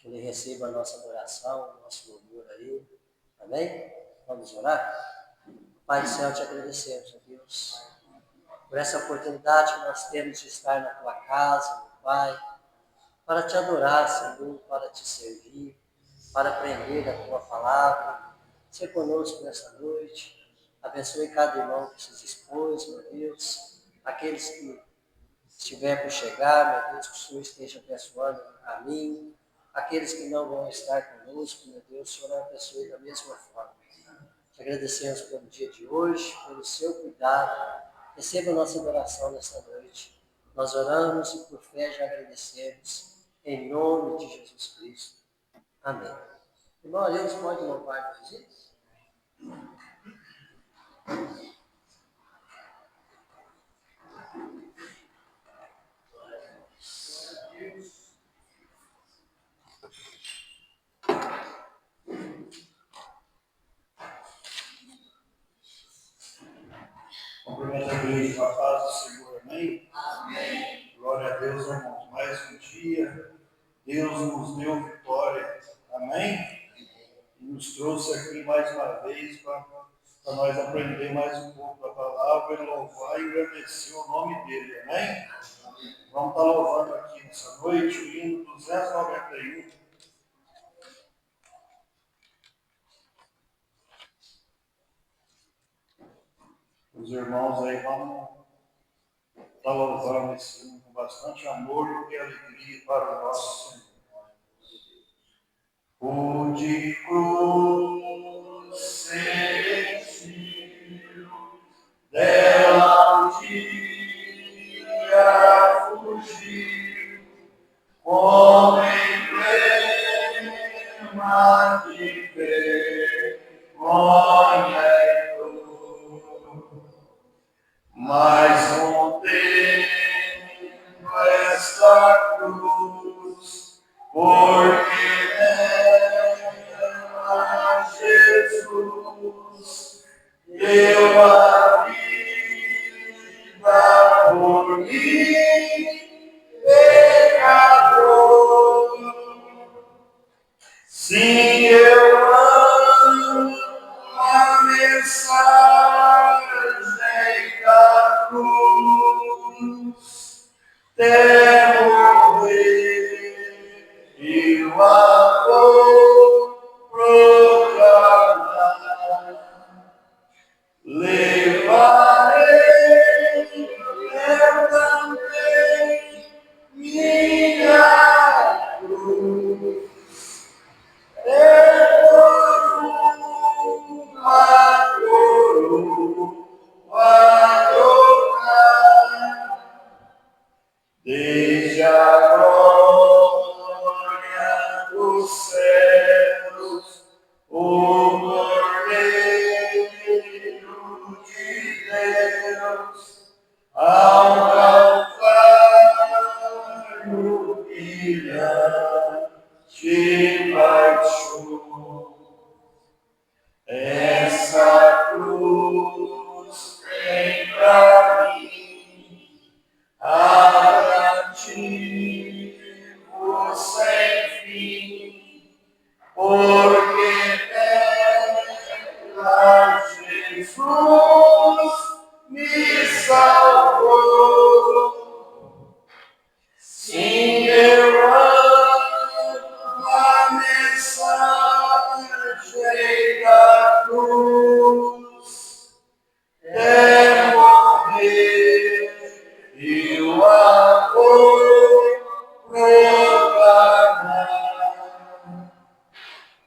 Ele receba a nossa adoração, o nosso louvor a Ele. Amém? Vamos orar? Pai do céu, te agradecemos, ó Deus, por essa oportunidade que nós temos de estar na Tua casa, meu Pai, para Te adorar, Senhor, para Te servir, para aprender a Tua palavra. Seja conosco nessa noite. Abençoe cada irmão que se dispôs, meu Deus. Aqueles que estiver por chegar, meu Deus, que o Senhor esteja abençoando o caminho. Aqueles que não vão estar conosco, meu Deus, o Senhor abençoe da mesma forma. Te agradecemos pelo dia de hoje, pelo seu cuidado. Receba a nossa adoração nessa noite. Nós oramos e por fé já agradecemos. Em nome de Jesus Cristo. Amém. Irmão, Deus pode louvar com Jesus? Cumprimento a igreja com a paz do Senhor, amém? Amém. Glória a Deus, irmãos. Mais um dia, Deus nos deu vitória, amém? E nos trouxe aqui mais uma vez para nós aprender mais um pouco da palavra e louvar e agradecer o nome dele, amém? Vamos estar louvando aqui nessa noite o hino 291. Os irmãos aí vamos estar louvando esse hino com bastante amor e alegria para o nosso Senhor. O de cruz sentiu, dela um dia fugiu, como emblema de vergonha e dor. Mas contemplo esta cruz, porque nela Jesus deu a vida por mim, pecador. Sim, eu amo a mensagem da cruz, até morrer e o amor proclamar. Levarei eu também minha cruz. Uma coroa trocar, desde a glória dos céus, o Cordeiro de Deus, ao Calvário brilhante baixou. Essa cruz tem pra mim atrativo sem fim, porque nela Jesus me salvou. Sim, eu amo a mensagem da cruz, é morrer e o amor proclamar.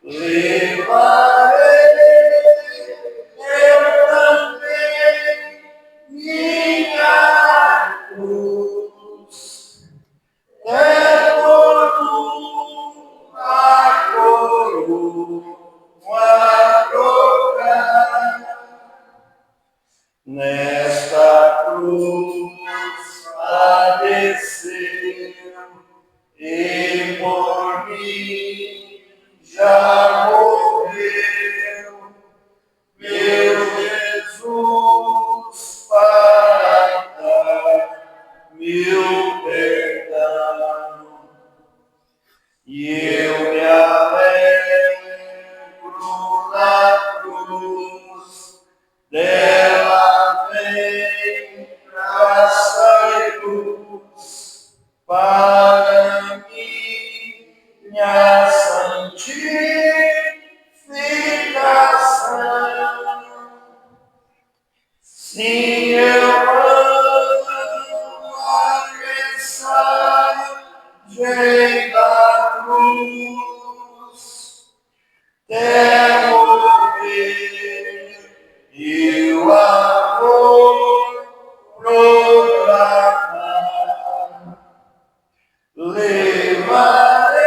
Levarei eu também minha cruz, é por uma coroa trocar. Nesta cruz padeceu e por mim já morreu, meu Jesus, para dar meu perdão. E eu me da cruz, mover e o amor proclamar. Levarei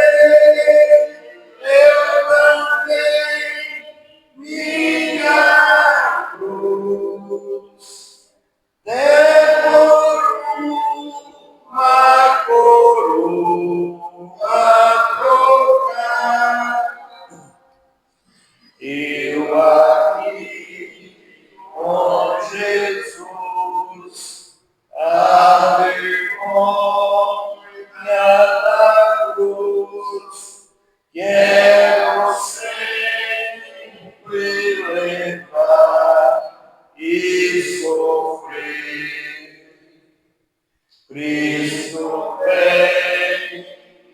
eu também minha cruz, por uma coroa trocar. Eu aqui com Jesus, a vergonha da cruz, quero sempre levar e sofrer. Cristo vem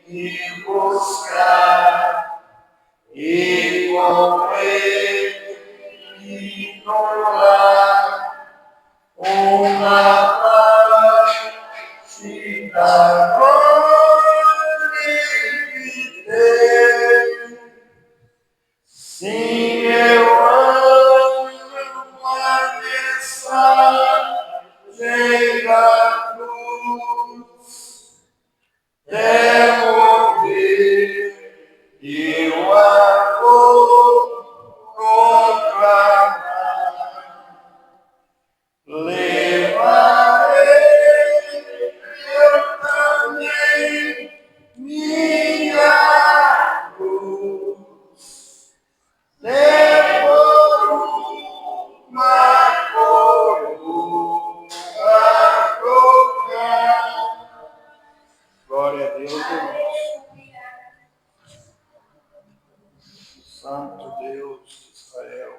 me buscar e com ele ignorar uma parte da glória que tem. Sim, eu amo a mensagem da cruz, morrer e o amor proclamar. Levarei eu também minha cruz, por uma coroa trocar. Glória a Deus, irmãos. Santo Deus de Israel.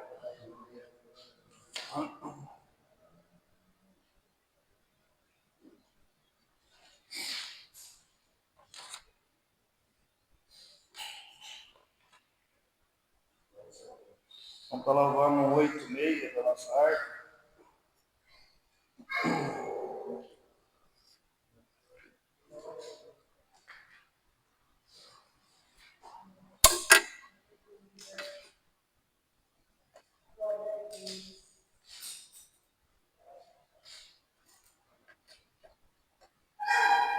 Vamos estar lavando um 8,6 da nossa arte.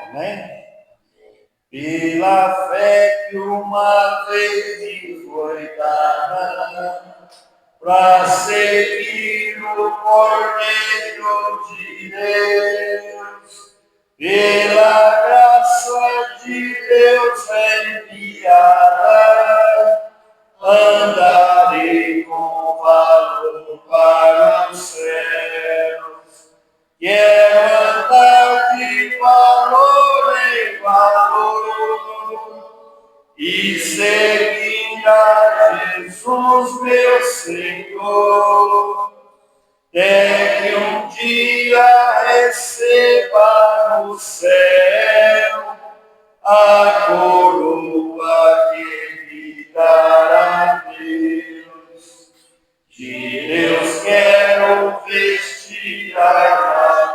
Amém? Pela fé que uma vez me foi dada, para seguir o Cordeiro de Deus, pela graça de Deus enviada, andarei com valor para os céus. Quero andar de valor em valor e seguir a Jesus, meu Senhor, até que um dia receba no céu a coroa que me dará Deus. De Deus quero vestir a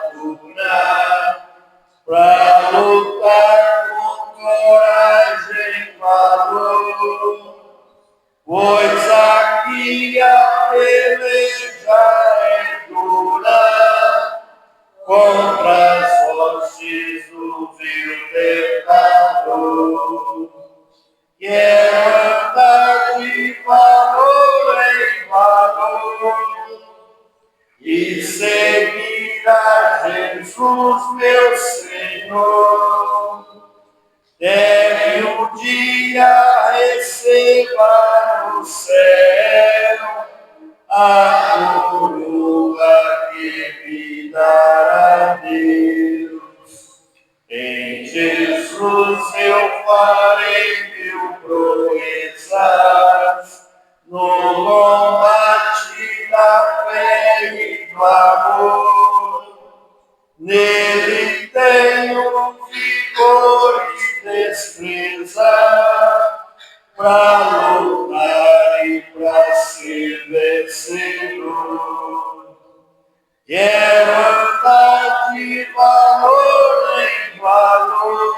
armadura, pra lutar com coragem e valor, pois aqui a peleja é dura, contra as hostes do vil tentador. Quero andar de valor em valor e seguir a Jesus, meu Senhor. Até que um dia receba no céu a coroa que me dará Deus. Em Jesus eu farei mil proezas, no combate da fé e do amor. Nele tenho vigor e destreza, pra lutar e pra ser vencedor. Quero andar de valor em valor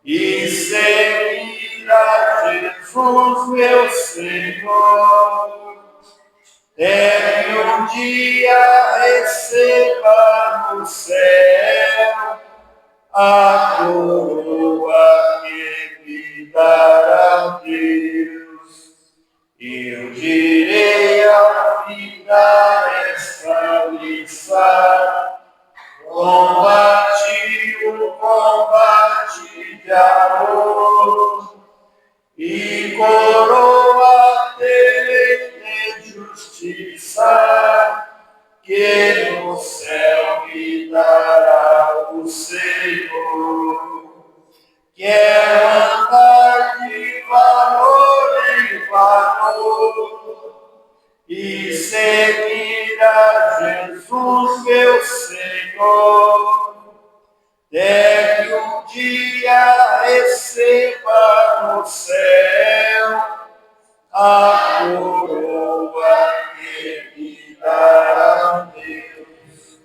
e Jesus, meu Senhor, até que um dia receba no céu a coroa que me dará Deus. Eu direi ao final esta lição: combati o combate de amor e coroa terei de justiça, que no céu me dará o Senhor. Quero andar de valor em valor e seguir a Jesus, meu Senhor, até que um dia receba no céu a coroa que me dará Deus.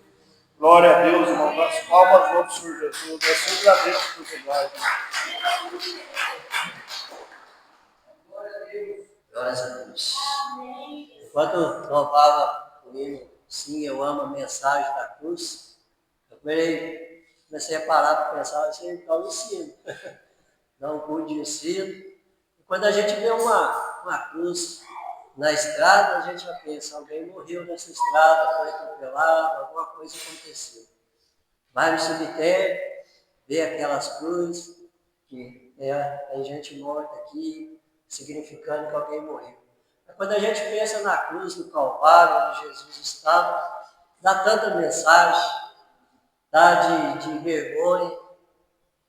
Glória a Deus, irmão. Das palmas ao Senhor Jesus. Eu sempre agradeço por verdade. Glórias a Deus. Enquanto louvava o hino, sim, eu amo a mensagem da cruz, eu comecei a parar para pensar, assim, então ensino. Não pude ensino. E quando a gente vê uma cruz na estrada, a gente já pensa, alguém morreu nessa estrada, foi atropelado, alguma coisa aconteceu. Vai no cemitério, vê aquelas cruzes, que tem gente morta aqui, significando que alguém morreu. Mas quando a gente pensa na cruz do Calvário, onde Jesus estava, dá tanta mensagem, dá de vergonha,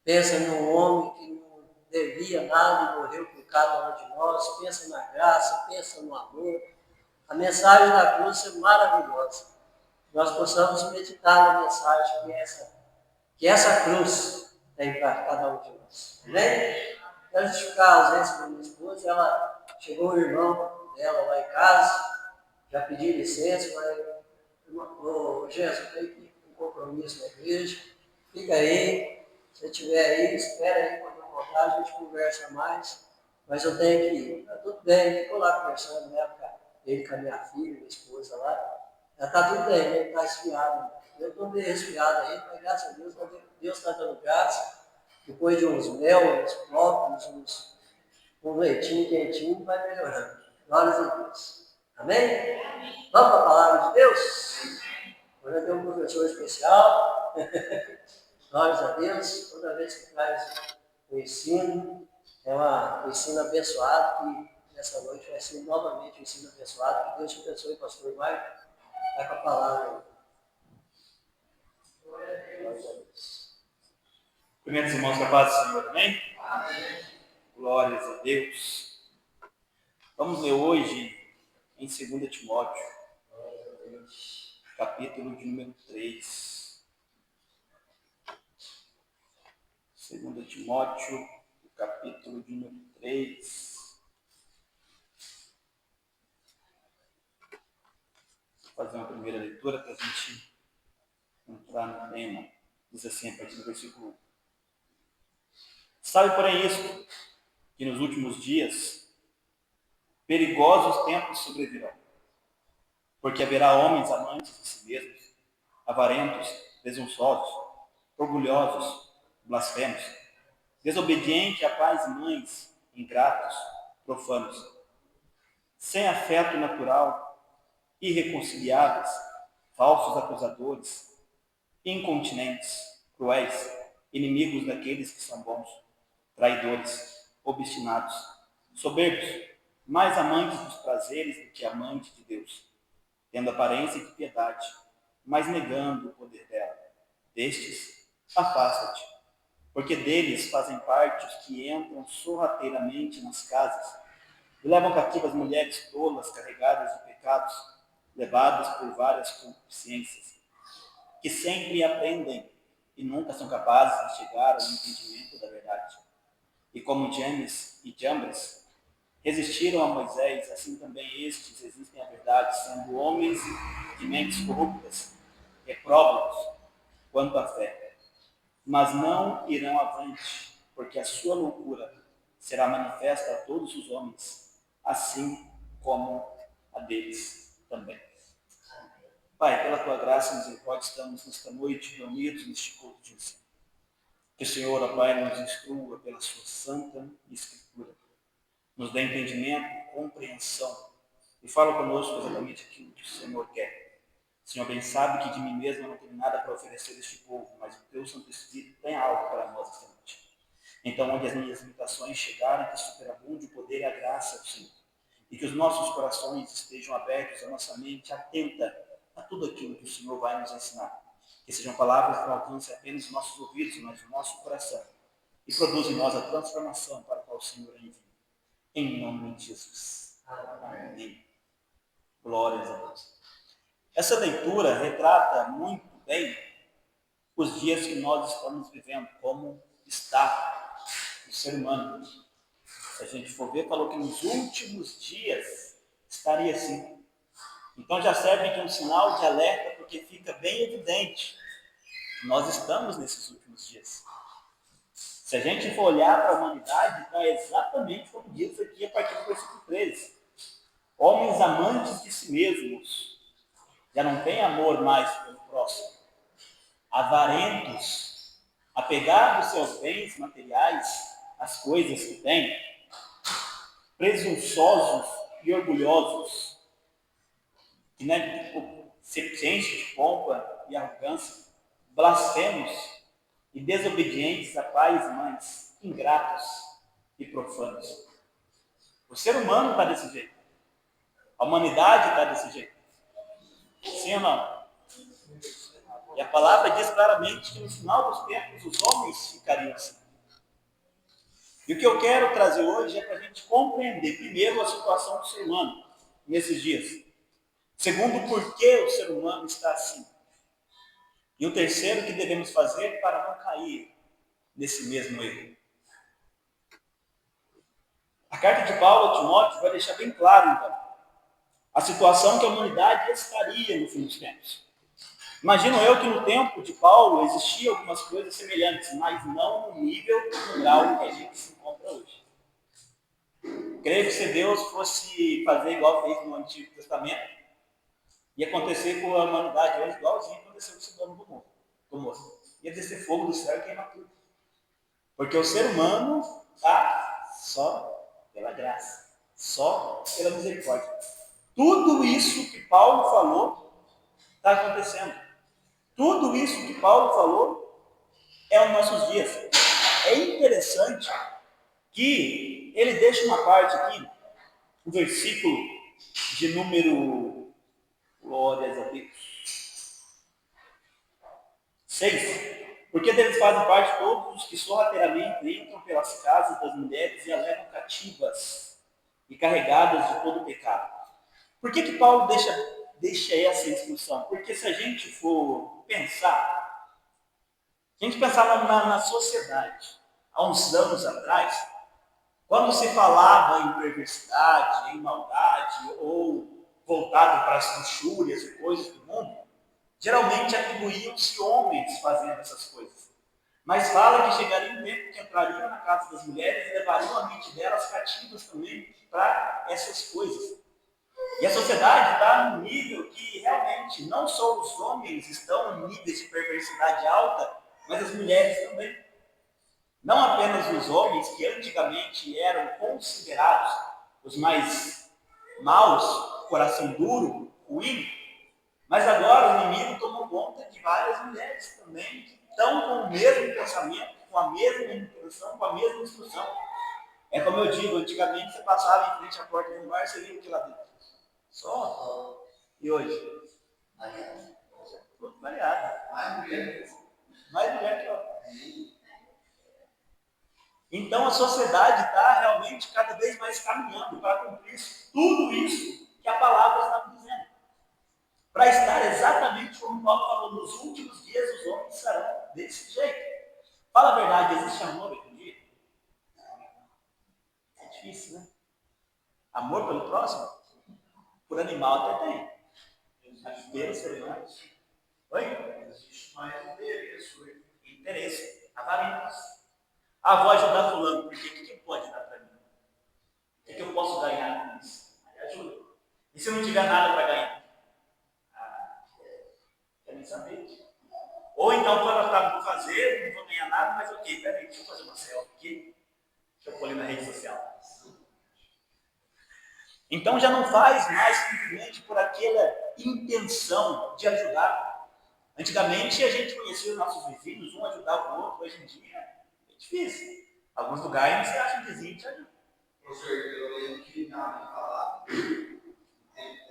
pensa num homem que não devia nada e morreu por cada um de nós, pensa na graça, pensa no amor. A mensagem da cruz é maravilhosa. Nós possamos meditar na mensagem que essa cruz tem para cada um de nós. Amém? Antes de ficar ausência da minha esposa, ela chegou o irmão dela lá em casa, já pedi licença, mas, Jesus, eu tenho um compromisso na igreja, fica aí, se estiver aí, espera aí, quando eu voltar a gente conversa mais, mas eu tenho que ir. Tá tudo bem, ficou lá conversando, né, ele com a minha filha, minha esposa lá, já está tudo bem, ele está esfriado. Eu estou meio resfriado aí, mas graças a Deus, Deus está dando graça. Depois de uns mel, uns próprios, um leitinho quentinho, vai melhorando. Glórias a Deus. Amém? Vamos para a palavra de Deus? Hoje eu tenho um professor especial. Glórias a Deus. Toda vez que traz o ensino, é um ensino abençoado, que nessa noite vai ser novamente um ensino abençoado. Que Deus te abençoe, pastor. Vai com a palavra. Glórias a Deus. Primeiros irmãos da paz do Senhor, amém? Amém. Glórias a Deus. Vamos ler hoje em 2 Timóteo, capítulo de número 3. 2 Timóteo, capítulo de número 3. Vou fazer uma primeira leitura para a gente entrar no tema. Diz assim, a partir do versículo 1. Sabe, porém, isto, que nos últimos dias perigosos tempos sobrevirão, porque haverá homens amantes de si mesmos, avarentos, presunçosos, orgulhosos, blasfemos, desobedientes a pais e mães, ingratos, profanos, sem afeto natural, irreconciliáveis, falsos acusadores, incontinentes, cruéis, inimigos daqueles que são bons, traidores, obstinados, soberbos, mais amantes dos prazeres do que amantes de Deus, tendo aparência de piedade, mas negando o poder dela. Destes, afasta-te, porque deles fazem parte os que entram sorrateiramente nas casas e levam cativas mulheres tolas carregadas de pecados, levadas por várias concupiscências, que sempre aprendem e nunca são capazes de chegar ao entendimento da verdade. E como James e Jambres resistiram a Moisés, assim também estes resistem à verdade, sendo homens de mentes corruptas, repróbados quanto à fé. Mas não irão avante, porque a sua loucura será manifesta a todos os homens, assim como a deles também. Pai, pela tua graça e misericórdia, estamos nesta noite reunidos neste culto de ensino. Que o Senhor, ó Pai, nos instrua pela sua santa Escritura, nos dê entendimento, compreensão, e fala conosco exatamente aquilo que o Senhor quer. O Senhor bem sabe que de mim mesmo eu não tenho nada para oferecer a este povo, mas o teu Santo Espírito tem algo para nós esta noite. Então, onde as minhas limitações chegarem, que superabunde o poder e a graça do Senhor. E que os nossos corações estejam abertos, a nossa mente atenta a tudo aquilo que o Senhor vai nos ensinar. Que sejam palavras que não alcancem apenas os nossos ouvidos, mas o nosso coração. E produzam em nós a transformação para a qual o Senhor envia. Em nome de Jesus. Amém. Glórias a Deus. Essa leitura retrata muito bem os dias que nós estamos vivendo, como está o ser humano. Se a gente for ver, falou que nos últimos dias estaria assim. Então já serve de um sinal de alerta, porque fica bem evidente. Nós estamos nesses últimos dias. Se a gente for olhar para a humanidade, está exatamente como diz aqui a partir do versículo 13. Homens amantes de si mesmos, já não têm amor mais pelo próximo. Avarentos, apegados aos bens materiais, às coisas que têm, presunçosos e orgulhosos, que se enchem de pompa e arrogância, blasfemos e desobedientes a pais e mães, ingratos e profanos. O ser humano está desse jeito. A humanidade está desse jeito. Sim ou não? E a palavra diz claramente que no final dos tempos os homens ficariam assim. E o que eu quero trazer hoje é para a gente compreender, primeiro, a situação do ser humano nesses dias. Segundo, por que o ser humano está assim. E o terceiro, o que devemos fazer para não cair nesse mesmo erro. A carta de Paulo a Timóteo vai deixar bem claro, então, a situação que a humanidade estaria no fim dos tempos. Imagino eu que no tempo de Paulo existiam algumas coisas semelhantes, mas não no nível, no grau que a gente se encontra hoje. Creio que se Deus fosse fazer igual fez no Antigo Testamento, ia acontecer com a humanidade hoje igualzinho aconteceu com o Sodoma do moço. Ia descer fogo do céu e queimar tudo. Porque o ser humano está só pela graça, só pela misericórdia. Tudo isso que Paulo falou está acontecendo. Tudo isso que Paulo falou é os nossos dias. É interessante que ele deixa uma parte aqui, o versículo de número, glórias a Deus, 6. Porque deles fazem parte todos os que sorrateiramente entram pelas casas das mulheres e a levam cativas e carregadas de todo o pecado. Por que Paulo deixa essa instrução? Porque se a gente for pensar, se a gente pensar na sociedade, há uns anos atrás, quando se falava em perversidade, em maldade, ou voltado para as luxúrias e coisas do mundo, geralmente atribuíam-se homens fazendo essas coisas. Mas fala que chegaria um tempo que entrariam na casa das mulheres e levariam a mente delas cativas também para essas coisas. E a sociedade está num nível que realmente não só os homens estão em níveis de perversidade alta, mas as mulheres também. Não apenas os homens, que antigamente eram considerados os mais maus, coração duro, ruim, mas agora o inimigo tomou conta de várias mulheres também, que estão com o mesmo pensamento, com a mesma intenção, com a mesma instrução. É como eu digo, antigamente você passava em frente à porta de um bar, você via o que lá dentro? Só. E hoje? Tudo variado. Mais mulher que homem. Então a sociedade está realmente cada vez mais caminhando para cumprir tudo isso que a palavra está dizendo. Para estar exatamente como Paulo falou, nos últimos dias os homens serão desse jeito. Fala a verdade, existe amor hoje em dia? É difícil, né? Amor pelo próximo? Por animal até tem. Mas pelo ser humano? Oi? Existe mais interesse. Interesse. Avarentos. Ah, vou ajudar fulano, porque o que pode dar para E se não tiver nada para ganhar? Quer nem saber. Ou então, vou fazer, não vou ganhar nada, mas ok, peraí, deixa eu fazer uma selfie aqui. Deixa eu pôr ali na rede social. Então já não faz mais simplesmente por aquela intenção de ajudar. Antigamente a gente conhecia os nossos vizinhos, um ajudava o outro, hoje em dia é difícil. Alguns lugares você acha um vizinho que te ajuda. Professor, eu lembro que minha mãe falava,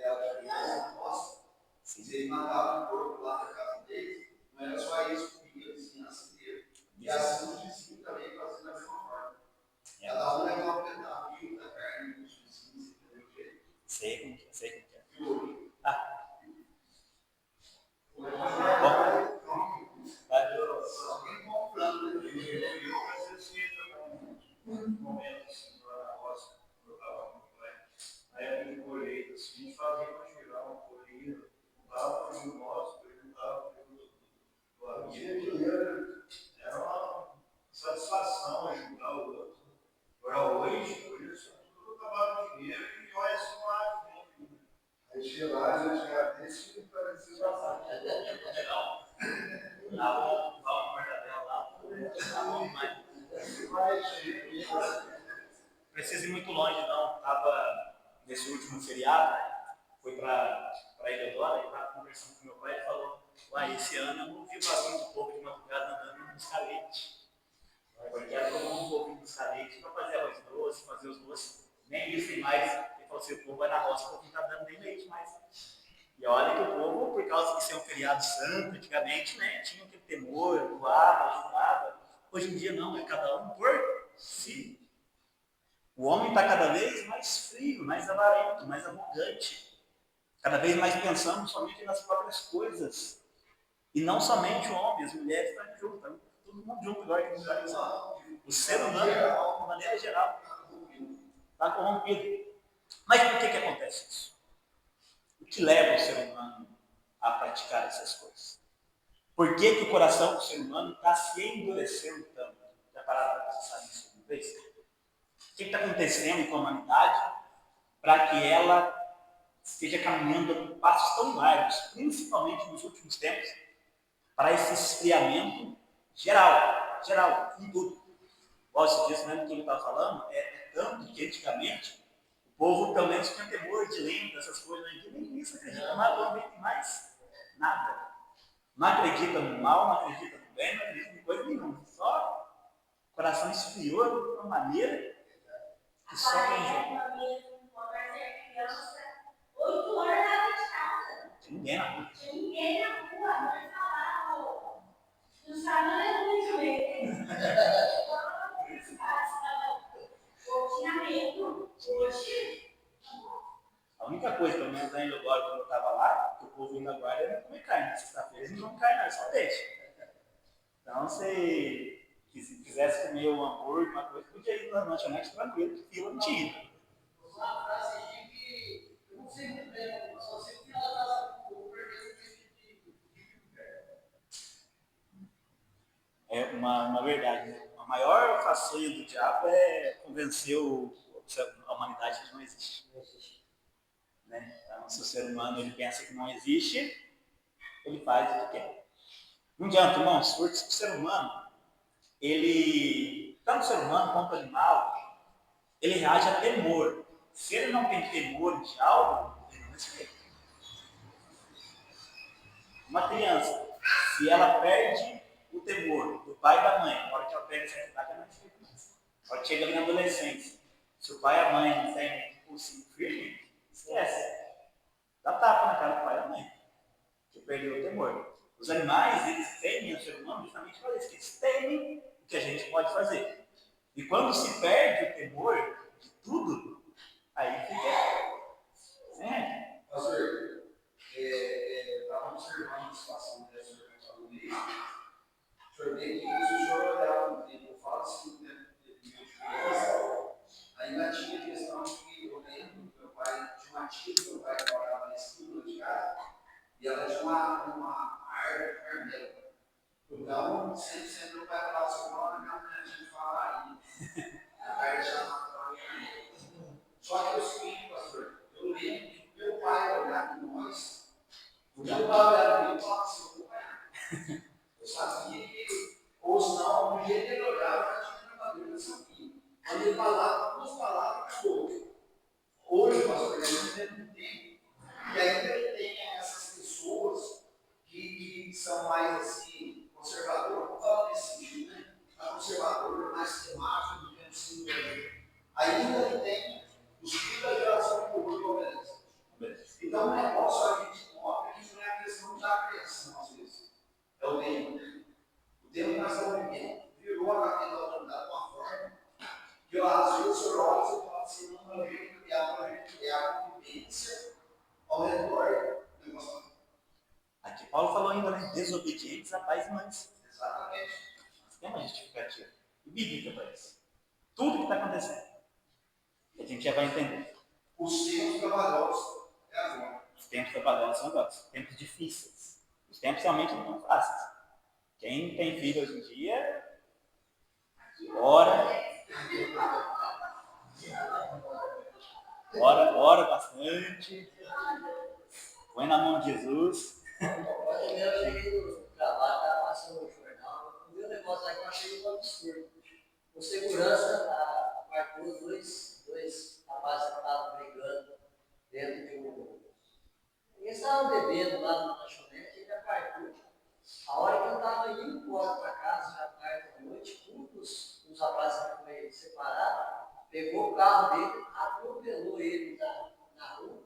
ela criança, nossa, se eles matavam o corpo lá na casa deles, não era só isso, comia a vizinhança inteira. E assim os vizinhos também faziam da mesma forma. Cada um levava um pedaço da carne dos vizinhos, entendeu? Sei como que é. Alguém comprando, às vezes um momento assim, lá na roça, eu estava com o pai, aí eu colheita assim, fazia para girar uma colheita, dava para o nosso, perguntava para o amigo, era uma satisfação ajudar o outro. Agora hoje, por isso, tudo acabava com dinheiro e olha só lá. Aí chega lá, a gente já deixa para dizer Dava um mortadela lá, dava um mais. Precisa ir muito longe, não. Estava nesse último feriado, fui para Ilha-Dora e estava conversando com meu pai e falou: uai, esse ano eu ouvi barulho do povo de madrugada andando no escalete. Porque era tomar um pouquinho do escalete para fazer arroz doce, fazer os doces. Nem isso e mais. Ele falou assim: o povo vai na roça, o povo não está dando nem leite mais. E olha que o povo, por causa de ser um feriado santo, antigamente, né, tinha aquele temor, doava, ajudava. Hoje em dia não, é cada um por si. O homem está cada vez mais frio, mais avarento, mais arrogante. Cada vez mais pensando somente nas próprias coisas. E não somente o homem, as mulheres estão juntas, estão todo mundo junto, igual que o ser humano, de maneira geral, está corrompido. Mas por que acontece isso? O que leva o ser humano a praticar essas coisas? Por que o coração do ser humano está se endurecendo tanto? Já pararam para pensar nisso uma vez? O que está acontecendo com a humanidade para que ela esteja caminhando a passos tão largos, principalmente nos últimos tempos, para esse esfriamento geral, em tudo? Igual esse dia, mesmo que ele estava falando, é tanto que antigamente o povo pelo menos tinha temor de lenda, essas coisas, né? Nem nisso acredita mais, não tem mais nada. Não acredita no mal, não acredita no bem, não acredita em coisa nenhuma. Só o coração esfriou de uma maneira que só tem jeito. Tinha ninguém na rua. Não sabe ler muito bem. Hoje. A única coisa, pelo menos ainda agora, quando eu estava lá, que o povo ainda guarda era comer carne. Sexta-feira eles não comem carne, só peixe. Então, se quisesse comer um hambúrguer, uma coisa, podia ir na lanchonete tranquilo, que fila não tinha. Uma frase que eu não sei muito bem, mas só sei que ela está É uma verdade, né? A maior façanha do diabo é convencer a humanidade que não existe. Né? Então, se o ser humano ele pensa que não existe, ele faz o que quer. Não adianta, irmãos, porque o ser humano, tanto o ser humano quanto o animal, ele reage a temor. Se ele não tem temor de algo, ele não respeita. Uma criança, se ela perde o temor do pai e da mãe, na hora que ela pega essa idade, ela não respeita mais. Na hora que chega ali na adolescência, se o pai e a mãe não têm o pulsinho firme, esquece. Dá tapa na cara do pai e da mãe, que perdeu o temor. Os animais, eles temem o ser humano justamente para isso, que eles temem o que a gente pode fazer. E quando se perde o temor de tudo, aí fica. Pastor, estava observando a situação dessa família. O senhor vê que se o senhor olhar no tempo, eu falo assim, no tempo de criança, ainda tinha questão de que eu lembro que meu pai tinha uma tia que meu pai morava na esquina de casa, e ela tinha uma árvore de carmelo. Então, sempre meu pai falava assim, na minha mãe a gente fala aí. A árvore chama de palavra, duas palavras, acabou. Hoje, pastor, a gente tem um tempo e ainda tem essas pessoas que são mais assim, conservadoras, vamos falar nesse sentido, né? A conservadora, mais temática do que o ensino ainda tem os filhos da geração que o obedece. Então, o negócio a gente nota que isso não é questão de apreensão, às vezes. É o tempo. O tempo que nós estamos vivendo virou a cadeia da humanidade de uma forma que, às vezes, o senhor olha e você fala assim, não, meu jeito de criar, meu jeito de criar a convivência ao redor do negócio. Aqui Paulo falou ainda, né? Desobedientes a pais e mães. Exatamente. Tem uma justificativa. E bíblica para isso. Tudo que está acontecendo. A gente já vai entender. Os tempos trabalhosos é agora. Os tempos trabalhosos são agora. Os tempos difíceis. Os tempos realmente não são fáceis. Quem tem filho hoje em dia, ora bastante, põe na mão de Jesus. Ontem mesmo eu cheguei no trabalho, estava passando no jornal, o meu negócio aí que eu achei um absurdo. O segurança marcou dois rapazes que estavam brigando dentro de um. Eles estavam bebendo lá no lanchonete e ele apartou. A hora que eu estava indo embora para casa, já tarde da noite, um dos rapazes que foi separado, pegou o carro dele, atropelou ele na rua.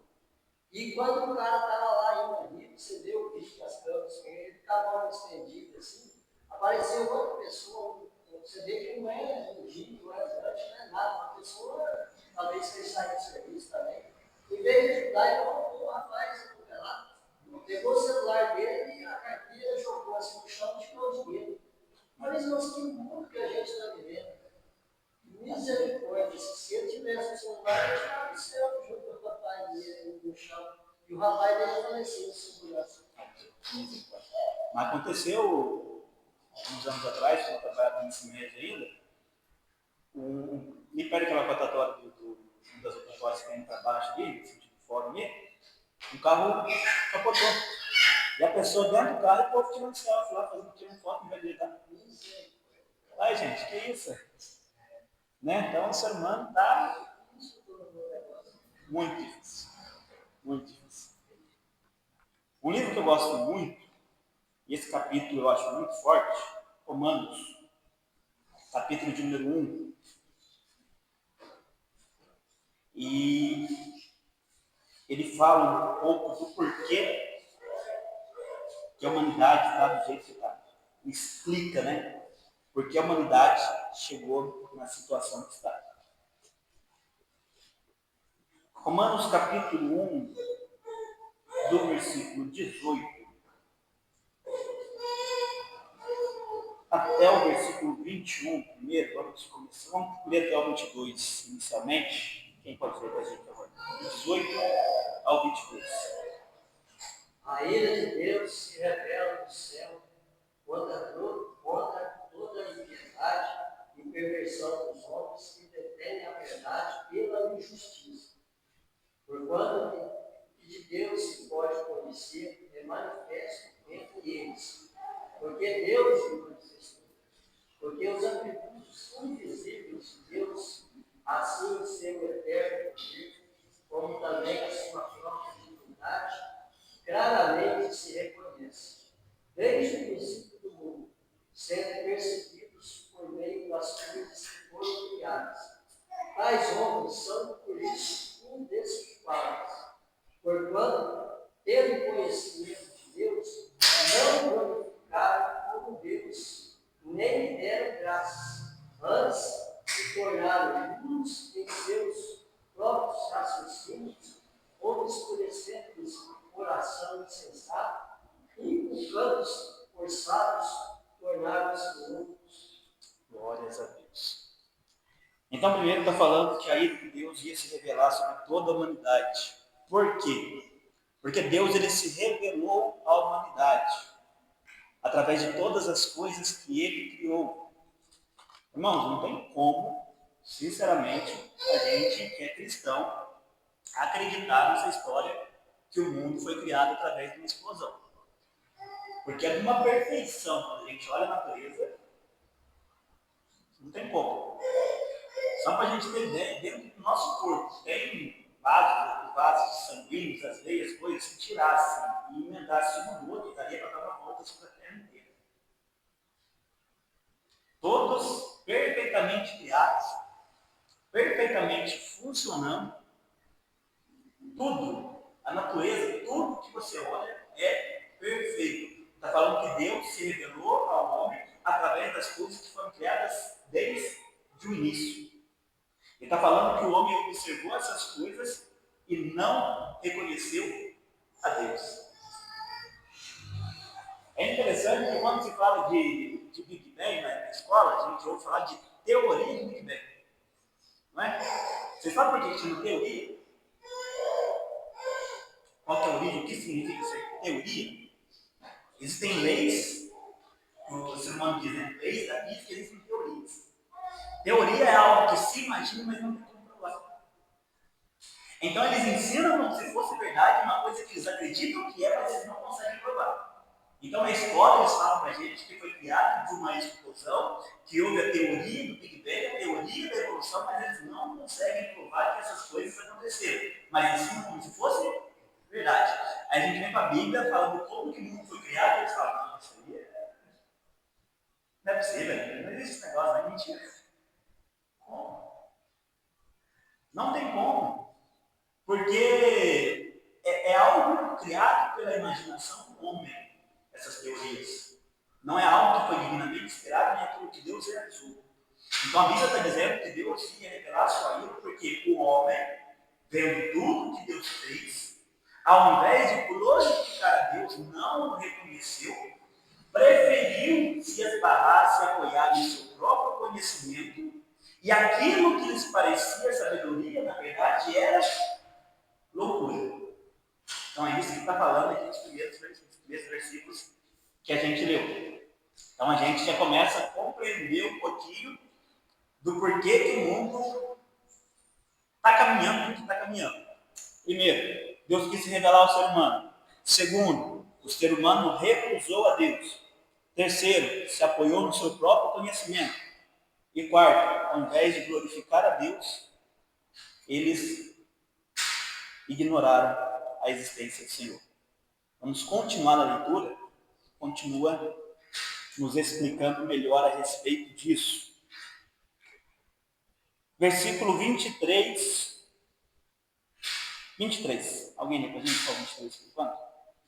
E quando o cara estava lá indo, você vê o vídeo das câmeras, ele estava estendido assim, apareceu outra pessoa, você vê que não é um giro, não é antes, não é nada, uma pessoa, talvez que ele saia do serviço também, e veio ajudar e colocou o rapaz atropelado, pegou o celular dele e a carteira jogou assim no chão e tirou o dinheiro. Mas nós que mundo que a gente está vivendo. Misericórdia, se ele tivesse o celular, ele estava no céu, junto com o rapaz dele no chão. E o rapaz dele faleceu de segurança. Mas aconteceu, uns anos atrás, quando eu trabalhava nesse médio ainda, me perde aquela rotatória das rotatórias que tem para baixo ali, no sentido de fora ali, um carro capotou. E a pessoa dentro do carro e o povo tirando selfie lá, tirando foto no meio dele, tá? Ai, gente, que isso? Né? Então, o ser humano está muito difícil. Muito difícil. Um livro que eu gosto muito, e esse capítulo eu acho muito forte, Romanos, capítulo de número 1. E ele fala um pouco do porquê que a humanidade está do jeito que está. Explica, né? Porque a humanidade chegou na situação que está. Romanos capítulo 1, do versículo 18 até o versículo 21, primeiro, vamos ler até o 22 inicialmente. Quem pode ler para a gente agora? 18 ao 22. A ira de Deus se revela no céu contra toda a impiedade e perversão dos homens que detêm a verdade pela injustiça. Porquanto que de Deus se pode conhecer é manifesto entre eles, porque Deus o manifestou. Porque os atributos invisíveis de Deus, assim o seu eterno poder, como também a sua própria divindade, claramente se reconhece, desde o princípio do mundo, sendo percebidos por meio das coisas que foram criadas. Tais homens são, por isso, indesculpáveis, porquanto, tendo conhecimento de Deus, não glorificaram como Deus, nem lhe deram graças, antes se tornaram nulos em seus próprios raciocínios, obscurecendo-lhes o coração insensato, inculcando-se por sábios, tornaram-se loucos. Glórias a Deus. Então, primeiro está falando que a ira de Deus ia se revelar sobre toda a humanidade. Por quê? Porque Deus ele se revelou à humanidade através de todas as coisas que ele criou. Irmãos, não tem como, sinceramente, a gente que é cristão acreditar nessa história que o mundo foi criado através de uma explosão. Porque é de uma perfeição, quando a gente olha a natureza, não tem como. Só para a gente ter ideia, dentro do nosso corpo tem vasos sanguíneos, as veias, coisas, se tirassem e emendassem um no outro, daria para dar uma volta sobre a terra inteira. Todos perfeitamente criados, perfeitamente funcionando, tudo, a natureza, tudo que você olha é perfeito. Está falando que Deus se revelou ao homem através das coisas que foram criadas desde o início. Ele está falando que o homem observou essas coisas e não reconheceu a Deus. É interessante que quando se fala de Big Bang na escola, a gente ouve falar de teoria do Big Bang. Não é? Vocês sabem por que chama teoria? Qual que é a origem? O que significa ser teoria? Existem leis, o ser humano diz, né? Leis da física, existem teorias. Teoria é algo que se imagina, mas não tem como provar. Então eles ensinam como se fosse verdade uma coisa que eles acreditam que é, mas eles não conseguem provar. Então na escola eles falam para a gente que foi criado de uma explosão, que houve a teoria do Big Bang, a teoria da evolução, mas eles não conseguem provar que essas coisas aconteceram. Mas ensinam como se fosse verdade. Aí a gente vem para a Bíblia falando como que o mundo foi criado, e eles falam, não, isso aí não é possível, não existe esse negócio, não é mentira. Como? Não tem como. Porque é algo criado pela imaginação do homem, essas teorias. Não é algo que foi divinamente esperado, nem aquilo que Deus realizou. Então a Bíblia está dizendo que Deus ia revelar sua ira porque o homem, vendo tudo que Deus fez, ao invés de glorificar a Deus, não o reconheceu, preferiu se esbarrar, se apoiar em seu próprio conhecimento, e aquilo que lhes parecia sabedoria, na verdade, era loucura. Então é isso que está falando aqui nos primeiros versículos que a gente leu. Então a gente já começa a compreender um pouquinho do porquê que o mundo está caminhando do que está caminhando. Primeiro, Deus quis se revelar ao ser humano. Segundo, o ser humano recusou a Deus. Terceiro, se apoiou no seu próprio conhecimento. E quarto, ao invés de glorificar a Deus, eles ignoraram a existência do Senhor. Vamos continuar na leitura, continua nos explicando melhor a respeito disso. Versículo 23. Alguém lê para a gente só 23 por enquanto?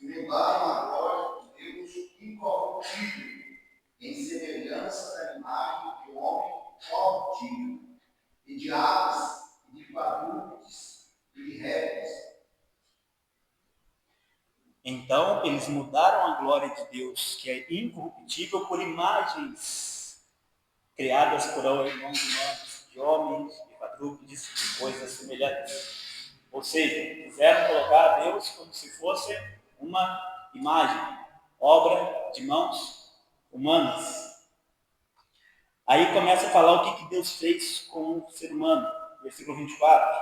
Levaram a glória de Deus incorruptível, em semelhança da imagem do homem corruptível, e de aves, e de quadrúpedes, e de répteis. Então, eles mudaram a glória de Deus, que é incorruptível, por imagens criadas por irmãos humanos, de homens, de quadrúpedes, de coisas semelhantes. Ou seja, quiseram colocar a Deus como se fosse uma imagem, obra de mãos humanas. Aí começa a falar o que Deus fez com o ser humano. Versículo 24.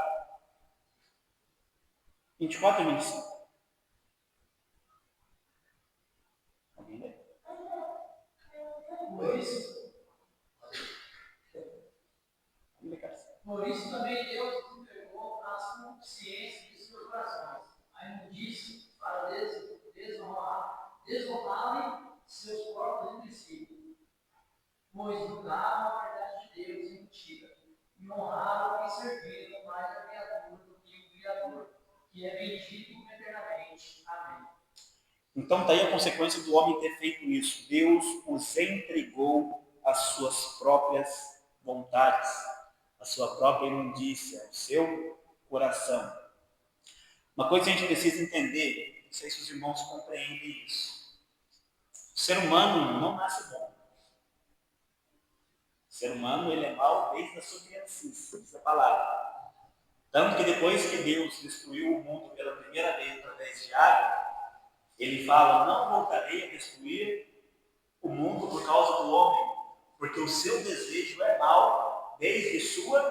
24 e 25. Alguém lê? Por isso também Deus nos entregou as consciências de seus corações, a imundícia, para desonrarem seus corpos entre si, pois mudaram a verdade de Deus embutida, e honraram e serviram mais a criatura do que o Criador, que é bendito eternamente. Amém. Então está aí a consequência do homem ter feito isso. Deus os entregou às suas próprias vontades, à sua própria imundícia, ao seu coração. Uma coisa que a gente precisa entender, não sei se os irmãos compreendem isso. O ser humano não nasce bom. O ser humano ele é mau desde a sua criancice, essa palavra. Tanto que depois que Deus destruiu o mundo pela primeira vez através de água, ele fala, não voltarei a destruir o mundo por causa do homem, porque o seu desejo é mau desde sua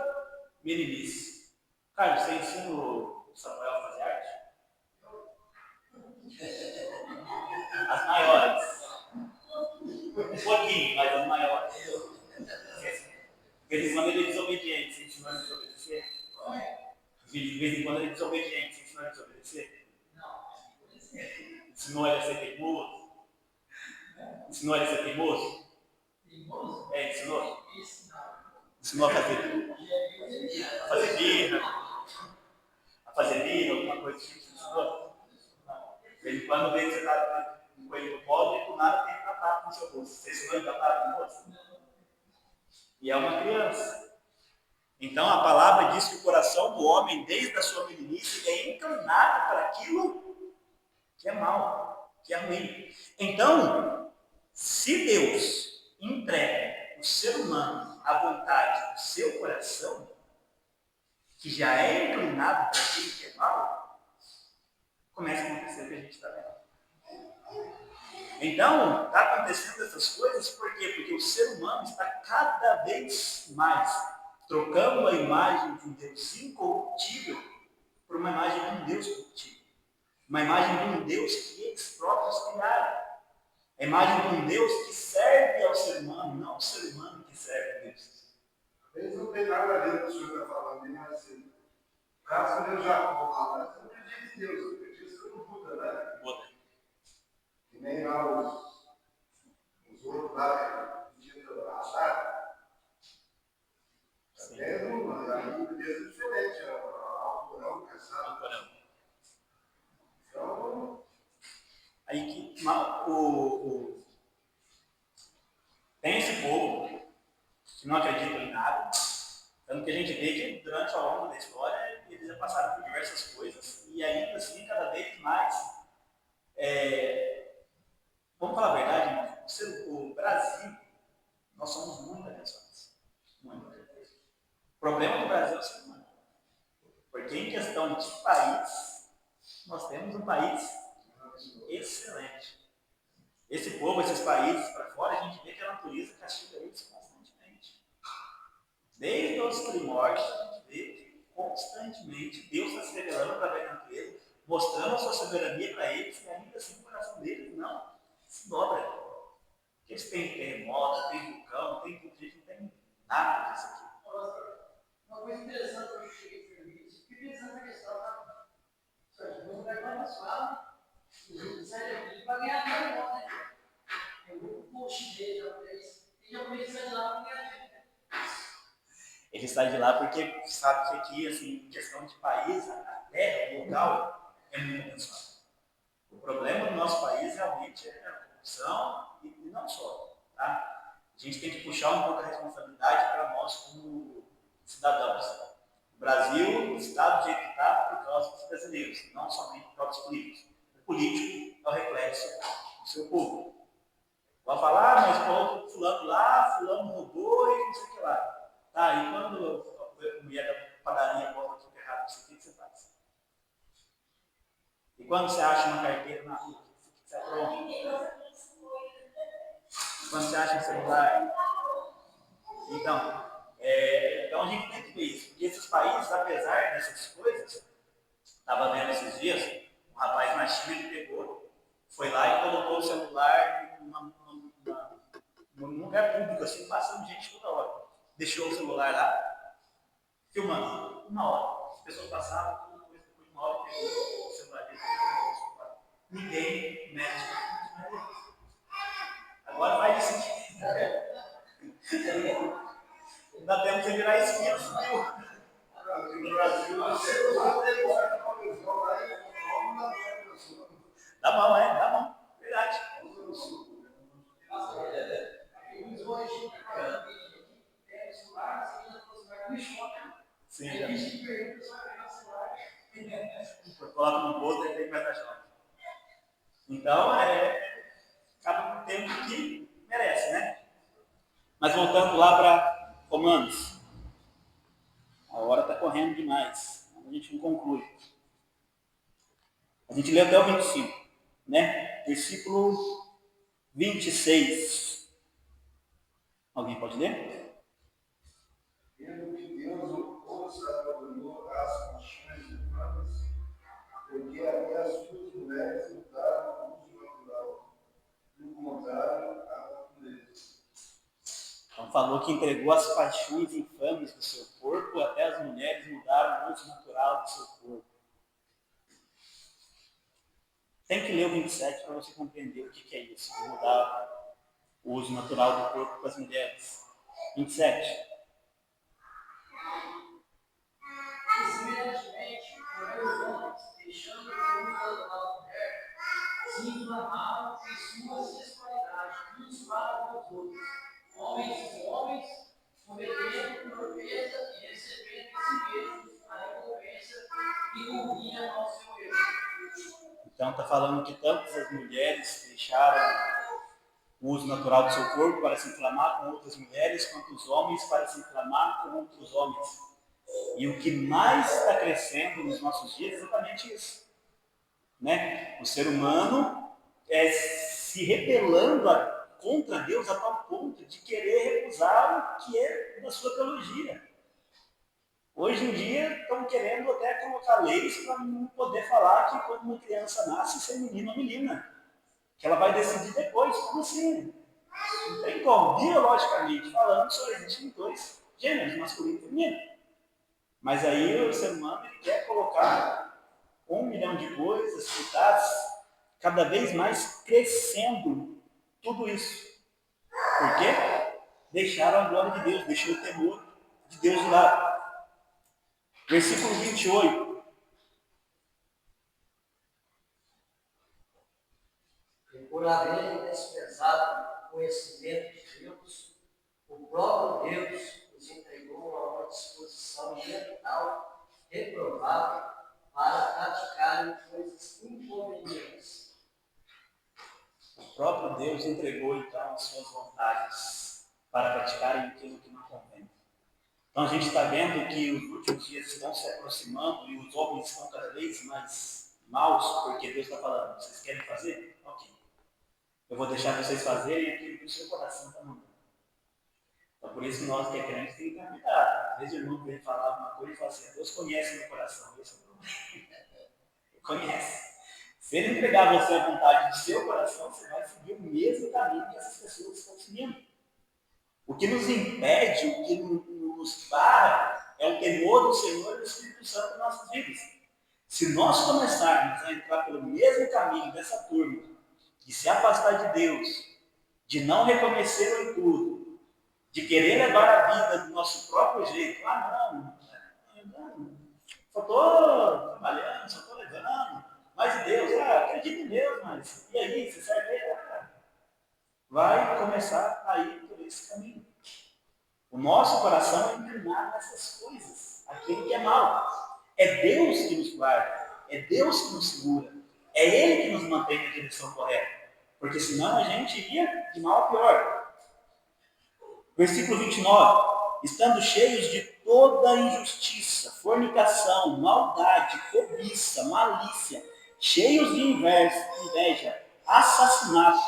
meninice. Carlos, você ensina o Samuel a fazer arte? As maiores. Um pouquinho, mas as maiores. De vez em quando ele é desobediente, você ensinou a desobedecer? De vez em quando ele é desobediente, você ensinou a desobedecer? Ensinou ele a ser teimoso? Ensinou ele a ser teimoso? É, ensinou? Ensinou a fazer birra, alguma coisa assim, ensinou? De vez em quando vê que você está com coelho no colo e do nada tem batata no seu bolso. Você ensinou ele batata no bolso? E é uma criança. Então a palavra diz que o coração do homem, desde a sua meninice, é inclinado para aquilo que é mal, que é ruim. Então, se Deus entrega o ser humano à vontade do seu coração, que já é inclinado para aquilo que é mal, começa a acontecer o que a gente está vendo. Então, está acontecendo essas coisas por quê? Porque o ser humano está cada vez mais trocando a imagem de um Deus incorruptível por uma imagem de um Deus corruptível. Uma imagem de um Deus que eles próprios criaram. A imagem de um Deus que serve ao ser humano, não o ser humano que serve a Deus. Às vezes não tem nada a ver com o que o senhor está falando, mas assim, o caso que eu já falo lá, você não acredita em Deus, você acredita no Buda, né? Buda. Que nem lá os outros lá, que pediram azar. Até a Bíblia deles é diferente, é o Alcorão, caçado. Então, Aí que tem esse povo que não acredita em nada, tanto que a gente vê que durante ao longo da história eles já passaram por diversas coisas e ainda assim cada vez mais, vamos falar a verdade, irmão, o Brasil, nós somos muito abençoados. Muito. O problema do Brasil é o ser humano. Porque em questão de país, nós temos um país excelente. Esse povo, esses países para fora, a gente vê que a natureza castiga eles constantemente. Desde os primórdios, a gente vê que constantemente Deus está se revelando através da natureza, mostrando a sua soberania para eles, e ainda assim o coração deles não se dobra. Porque eles têm terremoto, tem vulcão, tem tudo, a gente não tem nada disso aqui. Uma coisa interessante que eu cheguei a serviço, fiquei pensando na questão, tá? Certo, vamos dar uma abençoada, e a gente sai daqui para ganhar dinheiro, né? É muito bom chinês, e já comecei de lá para ganhar dinheiro. Ele sai de lá porque sabe que aqui, assim, em questão de país, a terra, o local, é muito abençoado. O problema do nosso país realmente é a corrupção e não só. Tá? A gente tem que puxar um pouco a responsabilidade para nós como cidadãos. O Brasil está do jeito que está por causa dos brasileiros, não somente por causa dos políticos. O político é o reflexo do seu povo. Vai falar, mas o fulano lá, fulano roubou e não sei o que lá. Tá, e quando a mulher da padaria volta tudo errado, o que você faz? E quando você acha uma carteira na rua, você apronta? Quando você acha um celular? Então, então a gente tem que ver isso. Porque esses países, apesar dessas coisas, estava vendo esses dias, um rapaz na China, ele pegou, foi lá e colocou o celular num lugar público, assim, passando gente toda hora. Deixou o celular lá, filmando, uma hora. As pessoas passavam, toda coisa, depois de uma hora, pegou o celular dele. Ninguém mexe. Agora vai decidir. Ainda temos que virar esquina, viu? No Brasil. Dá mão, dá mão. Verdade. Sim, já. Coloca no bolso e tem que vai dar. Então, acaba com o tempo que merece, né? Mas voltando lá para Romanos. A hora está correndo demais. A gente não conclui. A gente lê até o 25, né? Versículo 26. Alguém pode ler? pelo que Deus os abandonou as paixões humanas, porque até as suas mulheres mudaram o uso natural, do contrário, a natureza. Estamos falou que entregou as paixões infames do seu corpo, até as mulheres mudaram o uso natural do seu corpo. Tem que ler o 27 para você compreender o que é isso, de mudar o uso natural do corpo para as mulheres. 27. Semelhantemente, porém, os homens, deixando o uso da mulher, se inflamavam em sua sexualidade, uns para com os outros, homens com homens, cometendo torpeza e recebendo em si mesmos a recompensa que convinha ao seu erro. Então está falando que tanto as mulheres deixaram o uso natural do seu corpo para se inflamar com outras mulheres, quanto os homens para se inflamar com outros homens. E o que mais está crescendo nos nossos dias é exatamente isso. Né? O ser humano se rebelando contra Deus a tal ponto de querer recusar o que é da sua teologia. Hoje em dia estão querendo até colocar leis para não poder falar que quando uma criança nasce, se é menino ou menina. Que ela vai decidir depois. Como assim? Não tem como. Biologicamente falando, só existem dois gêneros, masculino e feminino. Mas aí o ser humano ele quer colocar 1 milhão de coisas que está cada vez mais crescendo tudo isso. Por quê? Deixaram a glória de Deus, deixou o temor de Deus de lado. Versículo 28. E por haverem desprezado o conhecimento de Deus, o próprio Deus os entregou a uma disposição mental reprovável para praticarem coisas inconvenientes. O próprio Deus entregou então as suas vontades para praticarem aquilo que não convém. Então a gente está vendo que os últimos dias estão se aproximando e os homens estão cada vez mais maus, porque Deus está falando, vocês querem fazer? Ok. Eu vou deixar vocês fazerem aquilo que o seu coração está mandando. Então por isso que nós que é crente tem que ter cuidado. Às vezes o irmão vem falar alguma coisa e fala assim, Deus conhece meu coração. Esse é o problema. Ele conhece. Se ele entregar você a vontade do seu coração, você vai seguir o mesmo caminho que essas pessoas estão seguindo. O que nos impede, o que nos para, é o temor do Senhor e do Espírito Santo em nossas vidas. Se nós começarmos a entrar pelo mesmo caminho dessa turma, de se afastar de Deus, de não reconhecer o intuito, de querer levar a vida do nosso próprio jeito, só estou trabalhando, só estou levando, mas Deus, acredito em Deus, mas e aí, você serve ele? Vai começar a ir por esse caminho. O nosso coração é inclinado nessas coisas, aquele que é mau. É Deus que nos guarda, é Deus que nos segura, é Ele que nos mantém na direção correta, porque senão a gente iria de mal a pior. Versículo 29. Estando cheios de toda injustiça, fornicação, maldade, cobiça, malícia, cheios de inveja, assassinato,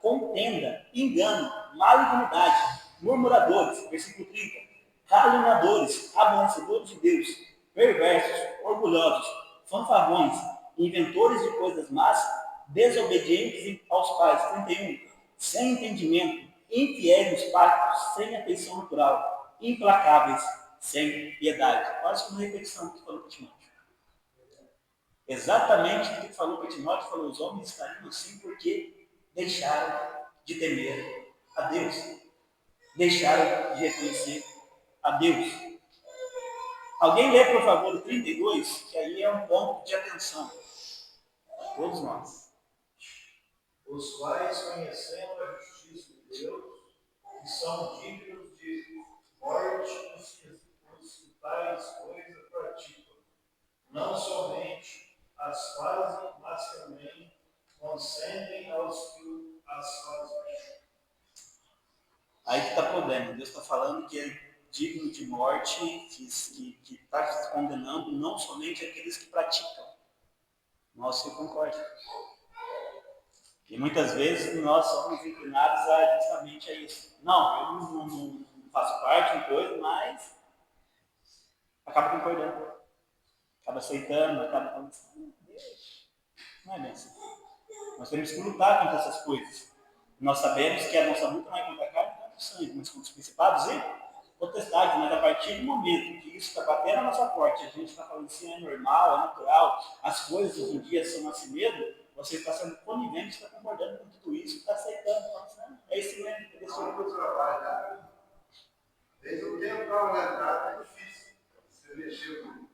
contenda, engano, malignidade, murmuradores, versículo 30, caluniadores, aborrecedores de Deus, perversos, orgulhosos, fanfarrões, inventores de coisas más, desobedientes aos pais, 31, sem entendimento, infiéis nos pactos, sem afeição natural, implacáveis, sem piedade. Quase como uma repetição que falou para Timóteo. Exatamente o que falou para Timóteo, falou, os homens estariam assim porque deixaram de temer a Deus. Deixaram de reconhecer a Deus. Alguém lê, por favor, o 32, que aí é um ponto de atenção. Todos nós. Os quais, conhecendo a justiça de Deus, que são dignos de morte os que tais coisas praticam, não somente as fazem, mas também concedem aos que as fazem. Aí que está o problema. Deus está falando que é digno de morte, que está condenando não somente aqueles que praticam. Nós que concordamos. E muitas vezes nós somos inclinados justamente a isso. Não, eu não faço parte de coisa, mas acaba concordando. Acaba aceitando, acaba falando assim, Deus. Não é bem assim. Nós temos que lutar contra essas coisas. Nós sabemos que a nossa luta não é contra a carne, do sangue, mas contra os principados e potestades. Mas a partir do momento que isso está batendo na nossa porta, a gente está falando assim, é normal, é natural, as coisas hoje em dia são assim mesmo, você está sendo conivente, está concordando com tudo isso, está aceitando, está dizendo, é isso mesmo, é desse Não, jeito. eu trabalho, desde o tempo para lembrado é difícil. Você mexeu com.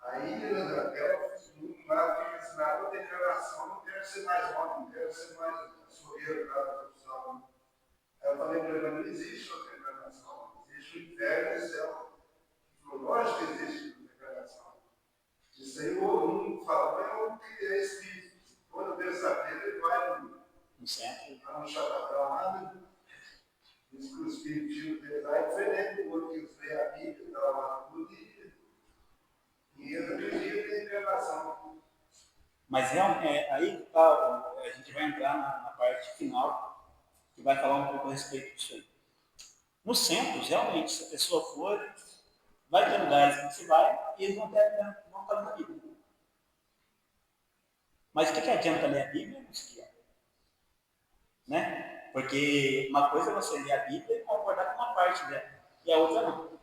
Aí, ela fica assinada a declaração, não quero ser mais homem, não quero ser mais sorriso da profissão. Aí eu falei para ele, não existe outra declaração, existe o inferno e o céu. Ele falou, lógico que existe outra declaração. Isso aí o mundo falou, mas eu criei espírito. Quando Deus saber, ele vai No centro. no chapadão lá, diz que o espiritismo deles lá é diferente do outro que os lê a Bíblia, está lá tudo e eles acreditam em encarnação. Mas aí tá, a gente vai entrar na parte final, que vai falar um pouco a respeito disso aí. No centro, realmente, se a pessoa for, vai ter lugares que você vai e eles vão estar lendo a Bíblia. Mas o que adianta ler a Bíblia e não se guiar? Né? Porque uma coisa é você ler a Bíblia e concordar com uma parte dela, e a outra não.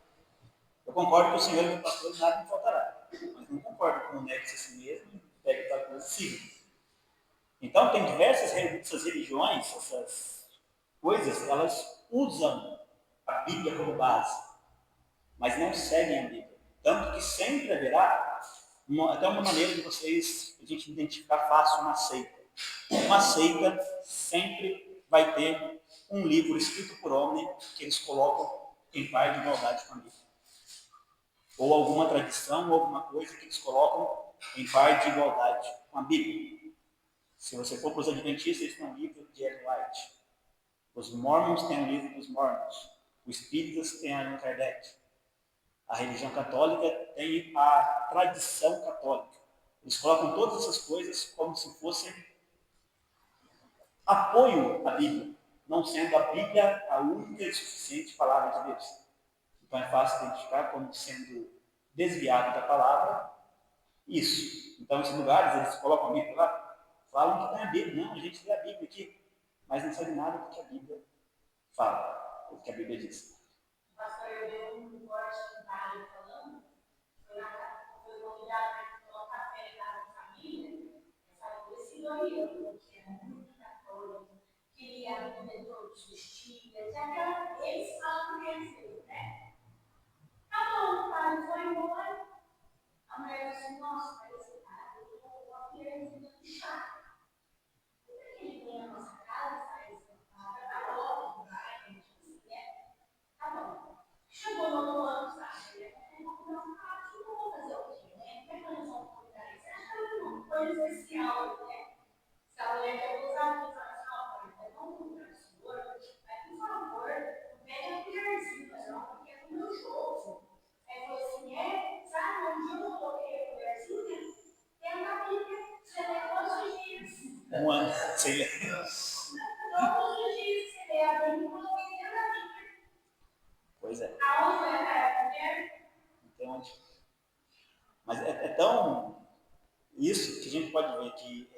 Eu concordo com o Senhor e com o pastor, nada me faltará. Mas não concordo com o negue-se a si mesmo, pegue tal coisa e siga. Então, tem diversas essas religiões, essas coisas, elas usam a Bíblia como base, mas não seguem a Bíblia. Tanto que sempre haverá até uma maneira de a gente identificar fácil uma seita. Uma seita sempre vai ter um livro escrito por homem que eles colocam em par de igualdade com a Bíblia. Ou alguma tradição, ou alguma coisa que eles colocam em par de igualdade com a Bíblia. Se você for para os adventistas, eles têm um livro de Ellen White. Os mormons têm um livro dos mormons. Os espíritas têm Allan Kardec. A religião católica tem a tradição católica. Eles colocam todas essas coisas como se fossem apoio à Bíblia, não sendo a Bíblia a única e suficiente palavra de Deus. Então é fácil identificar como sendo desviado da palavra isso. Então, esses lugares, eles colocam a Bíblia lá, falam que tem a Bíblia. Não, a gente lê a Bíblia aqui, mas não sabe nada do que a Bíblia fala, o que a Bíblia diz. Pastor, eu dei um corte que está aí falando, foi convidado para colocar café na família, essa coisa se gloriando, que era muito católico, queria comer todos os dias, eles falam que eles, né? Acabou, o pai foi embora, a mulher disse assim, nossa, mas esse cara, eu vou querer um chá. Por que ele vem na nossa casa, faz tá bom, vai, a gente né? Tá bom. Chegou no outro ano, sabe? Ele vou comer um prato, não vou fazer o quê, né? Como é que nós vamos convidar isso? Acho que é uma coisa especial, né? Se a mulher quer usar, vamos comprar o senhor, mas por favor, pega a colherzinha, mas não, porque é do meu jogo. Aí falou assim, sabe, um dia eu coloquei a colherzinha, tem uma Bíblia, você lê todos os dias. Um ano, sei lá. Todos os dias você lê a Bíblia, coloquei dentro da Bíblia. Pois é. Aonde vai estar a mulher? Então, mas é tão isso que a gente pode ver que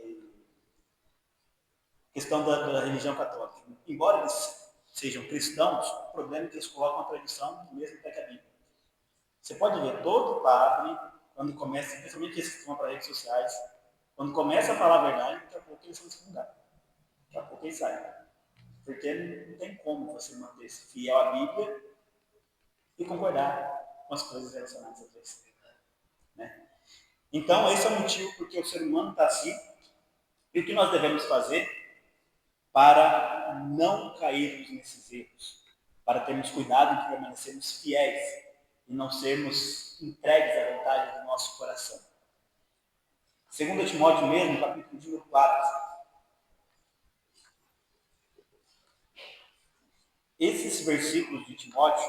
questão da religião católica. Embora eles sejam cristãos, o problema é que eles colocam a tradição do mesmo que a Bíblia. Você pode ver todo padre, quando começa, principalmente esses que vão para redes sociais, quando começa a falar a verdade, daqui a pouco eles vão se mudar. Daqui a pouco eles saem. Porque não tem como você manter-se fiel à Bíblia e concordar com as coisas relacionadas a Deus. Né? Então, esse é o motivo porque o ser humano está assim. E o que nós devemos fazer para não cairmos nesses erros? Para termos cuidado em permanecermos fiéis e não sermos entregues à vontade do nosso coração. 2 Timóteo mesmo, capítulo número 4. Esses versículos de Timóteo,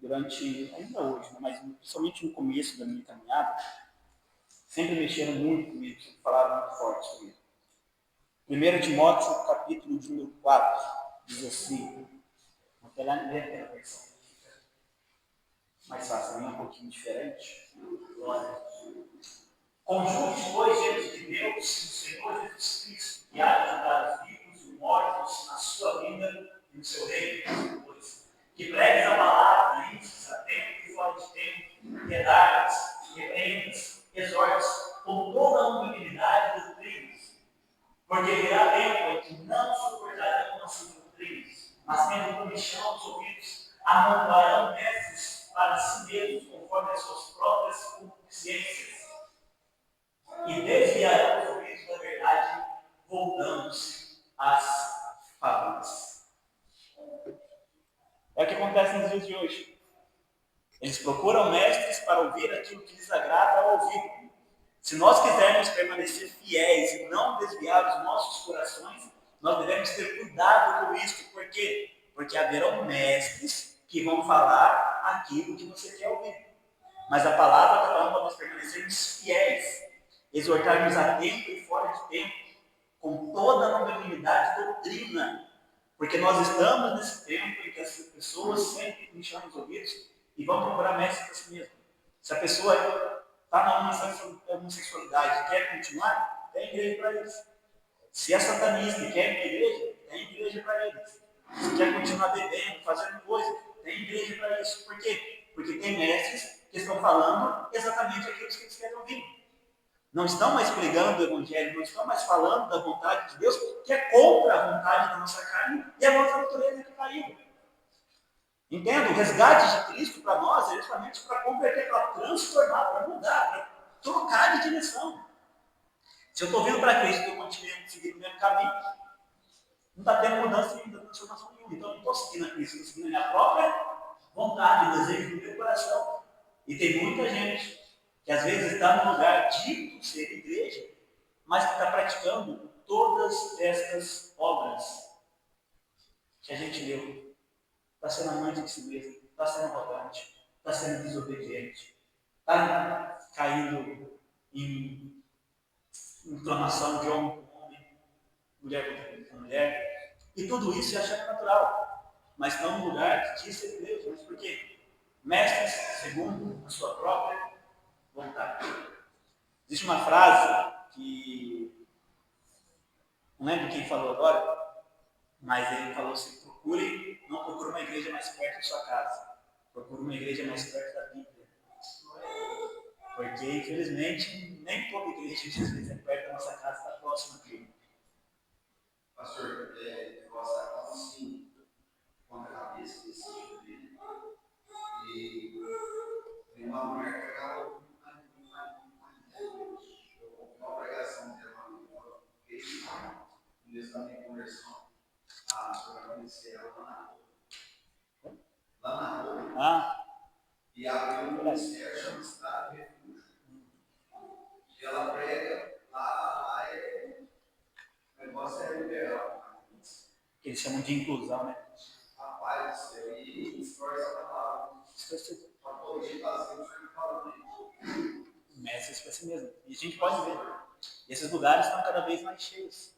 ainda hoje, mas principalmente no começo da minha caminhada, sempre mexeram muito comigo, sempre falaram muito forte comigo. 1 Timóteo, capítulo número 4, diz assim, vou até lá ler aquela versão, mais fácil, é um pouquinho diferente. Glória. Conjunte, pois, diante de Deus e do Senhor Jesus Cristo, que há de dar os vivos e mortos na sua vinda, no seu reino, que pregues a palavra, a tempo e fora de tempo, pedares, repreendas, exortes, com toda a humildade e doutrinas. Porque virá tempo em que não suportarão nossas doutrinas, mas tendo comichão os ouvidos, amontoarão mestres para si mesmos, conforme as suas próprias concupiscências, e desviarão os ouvidos da verdade, voltando-se às fábulas. É o que acontece nos dias de hoje. Eles procuram mestres para ouvir aquilo que lhes agrada ao ouvido. Se nós quisermos permanecer fiéis e não desviar os nossos corações, nós devemos ter cuidado com isso. Por quê? Porque haverão mestres que vão falar aquilo que você quer ouvir. Mas a palavra está falando para nós permanecermos fiéis, exortarmos a tempo e fora de tempo, com toda a nobilidade e doutrina. Porque nós estamos nesse tempo em que as pessoas sempre encham os ouvidos e vão procurar mestre para si mesmo. Se a pessoa está na homossexualidade e quer continuar, tem igreja para eles. Se é satanista e quer ir para a igreja, tem igreja para eles. Se quer continuar bebendo, fazendo coisa, tem igreja para isso. Por quê? Porque tem mestres que estão falando exatamente aquilo que eles querem ouvir. Não estão mais pregando o Evangelho, não estão mais falando da vontade de Deus, que é contra a vontade da nossa carne e a nossa natureza que caiu. Entenda, o resgate de Cristo para nós é justamente para converter, para transformar, para mudar, para trocar de direção. Se eu estou vindo para Cristo e eu continuo seguindo o mesmo caminho, não está tendo mudança nem transformação nenhuma. Então eu não estou seguindo a Cristo, estou seguindo a minha própria vontade, desejo do meu coração. E tem muita gente que às vezes está no lugar dito ser igreja, mas que está praticando todas estas obras que a gente leu. Está sendo amante de si mesmo, está sendo arrogante, está sendo desobediente, está caindo em inflamação de homem com homem, mulher com mulher, e tudo isso é achando natural, mas não no lugar que diz ser igreja. Mas por quê? Mestres segundo a sua própria vontade. Existe uma frase que não lembro quem falou agora, mas ele falou assim: não procure uma igreja mais perto de sua casa, procure uma igreja mais perto da Bíblia. Porque, infelizmente, nem toda igreja às vezes é perto da nossa casa, está próxima à Bíblia. Pastor, eu gosto da calma assim, com a cabeça desse tipo dele. E tem uma mulher que ela uma pregação dela, um dia está em conversão. A senhora conhecer ela lá na rua. E abriu um ministério chamado Cidade Refúgio. E ela prega lá o negócio é liberal. Que eles chamam de inclusão, né? Rapaz, e distorce a palavra. Para poder fazer o que ele falou. Mestres para si mesmo. E a gente pode ver. E esses lugares estão cada vez mais cheios.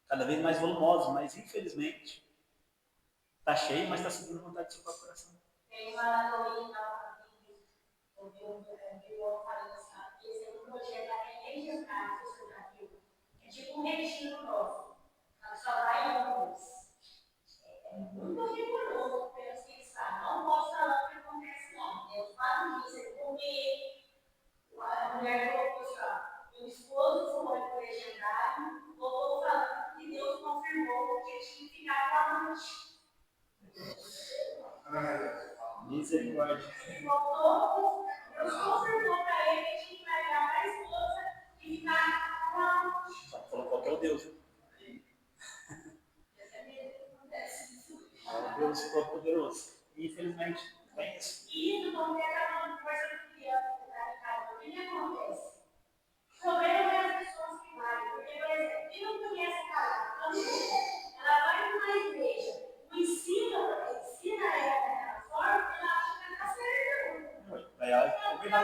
Cada vez mais volumosos, mas infelizmente está cheio, mas está seguindo a vontade do seu próprio coração. Tem uma dominical eu vi falando assim, que esse é um projeto da igreja prática, é tipo um retiro nosso, só vai homens. É muito rigoroso, pelos que eles falam. Não posso falar o que acontece, não. Deus fala isso, é comer. A mulher colocou assim, meu esposo foi para o legendário, voltou falando que Deus confirmou que ele tinha que ficar com a noite. Misericórdia. Voltou, Deus confirmou para ele que tinha que largar para a esposa e ficar com a noite. Só falou qual que é o Deus. É o Deus Todo-Poderoso. Infelizmente, é isso. E isso não tem acabado conversando com criança, o que acontece? O problema é as pessoas que vai, porque, por exemplo, quem não conhece a palavra, ela vai numa igreja, ensina ela daquela forma, ela acha que está certa. É verdade. Ela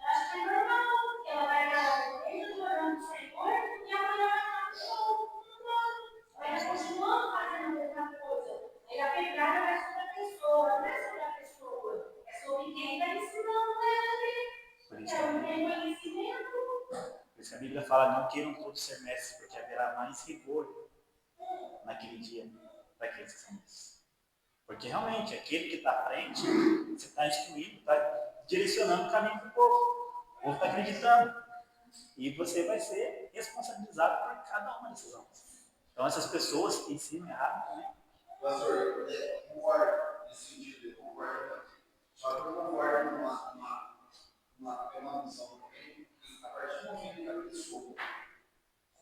acha que é normal, ela vai na igreja adorando o Senhor e amanhã vai estar no show. Ela vai continuando fazendo a mesma coisa. Aí a pegada vai sobre a pessoa, não é sobre a pessoa, é sobre quem está ensinando ela ali. Por isso Ela não tem conhecimento. a Bíblia fala: não queiram todos ser mestres, porque haverá mais rigor naquele dia para aqueles homens. Porque realmente, aquele que está à frente, você está instruindo, está direcionando o caminho para o povo. O povo está acreditando. E você vai ser responsabilizado por cada uma dessas almas. Então, essas pessoas que ensinam errado também. Pastor, eu concordo nesse sentido, eu concordo. Só que eu concordo numa visão também, que a partir do momento que a pessoa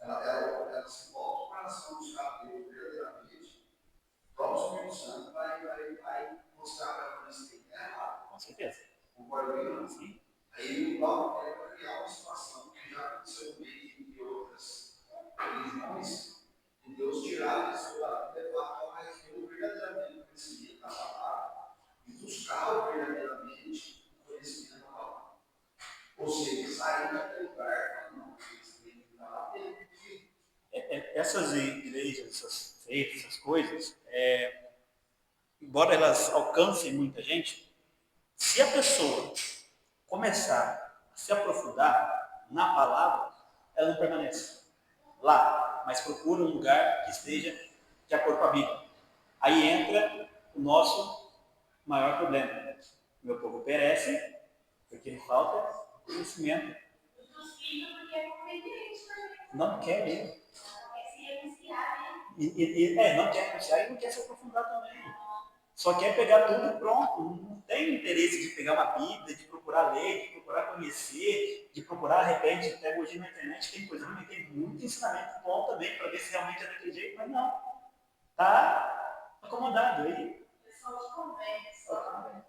ela se volta para o coração dos cabelos verdadeiramente, o próprio Espírito Santo vai mostrar para ela que tem errado. Com certeza. Concordo comigo? Sim. Aí logo vai criar uma situação que já aconteceu comigo e outras religiões, de Deus tirar a pessoa, levar ao mais que verdadeiramente conhecimento da palavra e buscar verdadeiramente o conhecimento da palavra. Ou seja, sair daquele lugar, não, essas igrejas, essas seitas, essas coisas, embora elas alcancem muita gente, se a pessoa começar a se aprofundar na palavra, ela não permanece lá, mas procura um lugar que esteja de acordo com a Bíblia. Aí entra o nosso maior problema. Meu povo perece porque lhe falta conhecimento. Os filhos, porque é competente, Não quer ler. quer se renunciar, né? Não quer renunciar e não quer se aprofundar também. Só quer pegar tudo pronto. Não tem interesse de pegar uma Bíblia, de procurar ler, de procurar conhecer, de procurar, de repente, até hoje na internet tem coisa ruim, tem muito ensinamento bom também para ver se realmente é daquele jeito, mas não. Está acomodado aí. O pessoal te convence, só vai lá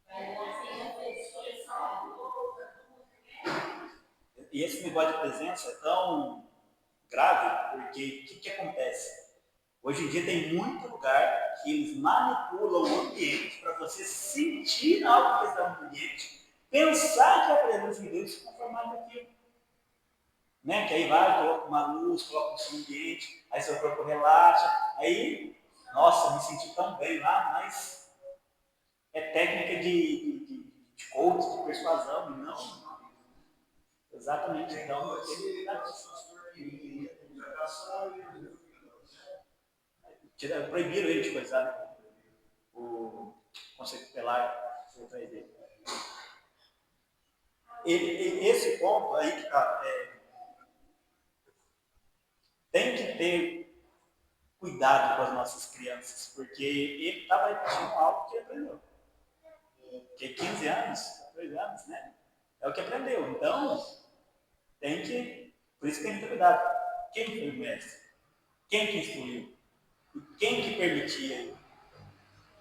sem reflexão, E esse negócio de presença é tão grave, porque o que acontece? Hoje em dia tem muito lugar que eles manipulam o ambiente para você sentir algo que está no ambiente, pensar que é a presença de Deus e se conformar com aquilo. Né? Que aí vai, coloca uma luz, coloca um som ambiente, aí seu corpo relaxa, aí, nossa, me senti tão bem lá, mas é técnica de coach, de persuasão, não. Exatamente, então, proibiram ele de coisar, né? O Conselho Tutelar foi atrás dele. Esse ponto aí que tá, tem que ter cuidado com as nossas crianças, porque ele estava repetindo algo que ele aprendeu. Que 15 anos, 14 anos, né? É o que aprendeu. Então, por isso tem que ter cuidado. Quem foi o mestre? Quem que instruiu? E quem que permitia?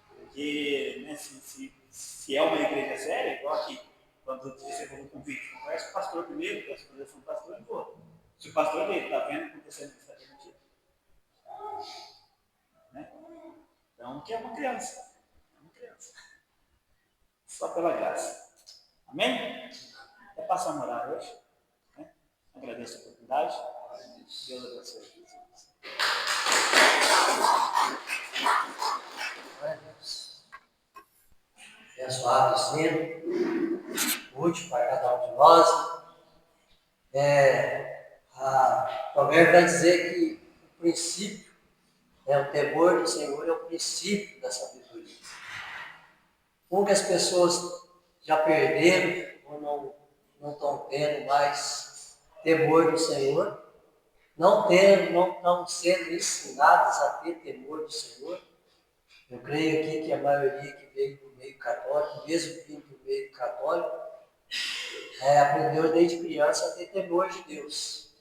Porque, né, se é uma igreja séria, igual aqui, quando você for um convite, conversa com o pastor primeiro, que a exposição do pastor e vou. Se o pastor dele está vendo acontecendo isso, está permitido. Né? Então, que é uma criança. É uma criança. Só pela graça. Amém? É passar a morar hoje. Né? Agradeço a oportunidade. Deus abençoe. Abençoado sendo, útil para cada um de nós. A Provérbio vai dizer que o princípio, o temor do Senhor é o princípio da sabedoria. Poucas pessoas já perderam ou não estão tendo mais temor do Senhor, não sendo ensinadas a ter temor do Senhor. Eu creio aqui que a maioria que veio do meio católico, mesmo vindo do meio católico, aprendeu desde criança a ter temor de Deus.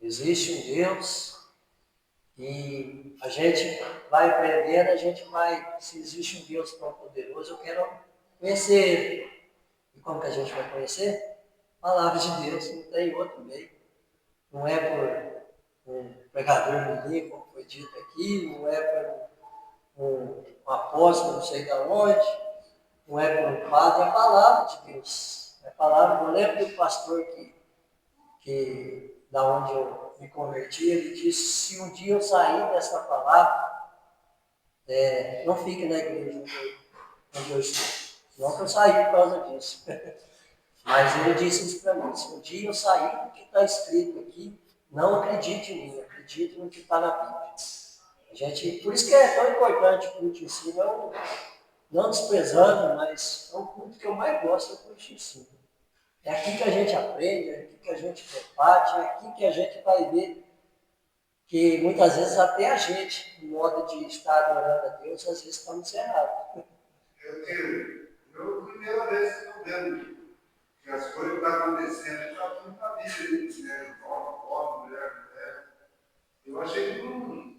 Existe um Deus e a gente vai aprendendo, se existe um Deus tão poderoso, eu quero conhecer Ele. E como que a gente vai conhecer? Palavra de Deus, não tem outro meio. Não é por um pregador menino, como foi dito aqui, não é por um apóstolo, não sei de onde, não é por um padre, é a palavra de Deus. É a palavra, eu lembro do pastor que da onde eu me converti, ele disse, se um dia eu sair dessa palavra, não fique na igreja onde eu estou. Não que eu saí por causa disso. Mas ele disse isso para mim, se um dia eu sair do que está escrito aqui, não acredite em mim, acredito no que está na Bíblia. Por isso que é tão importante o culto de ensino, não desprezando, mas é o culto que eu mais gosto, é o culto de ensino. É aqui que a gente aprende, é aqui que a gente debate, é aqui que a gente vai ver que muitas vezes até a gente, no modo de estar adorando a Deus, às vezes estamos errados. Eu primeira vez que estou vendo que as coisas que estão acontecendo, está tudo na Bíblia, né? Homem, mulher. Eu achei tudo.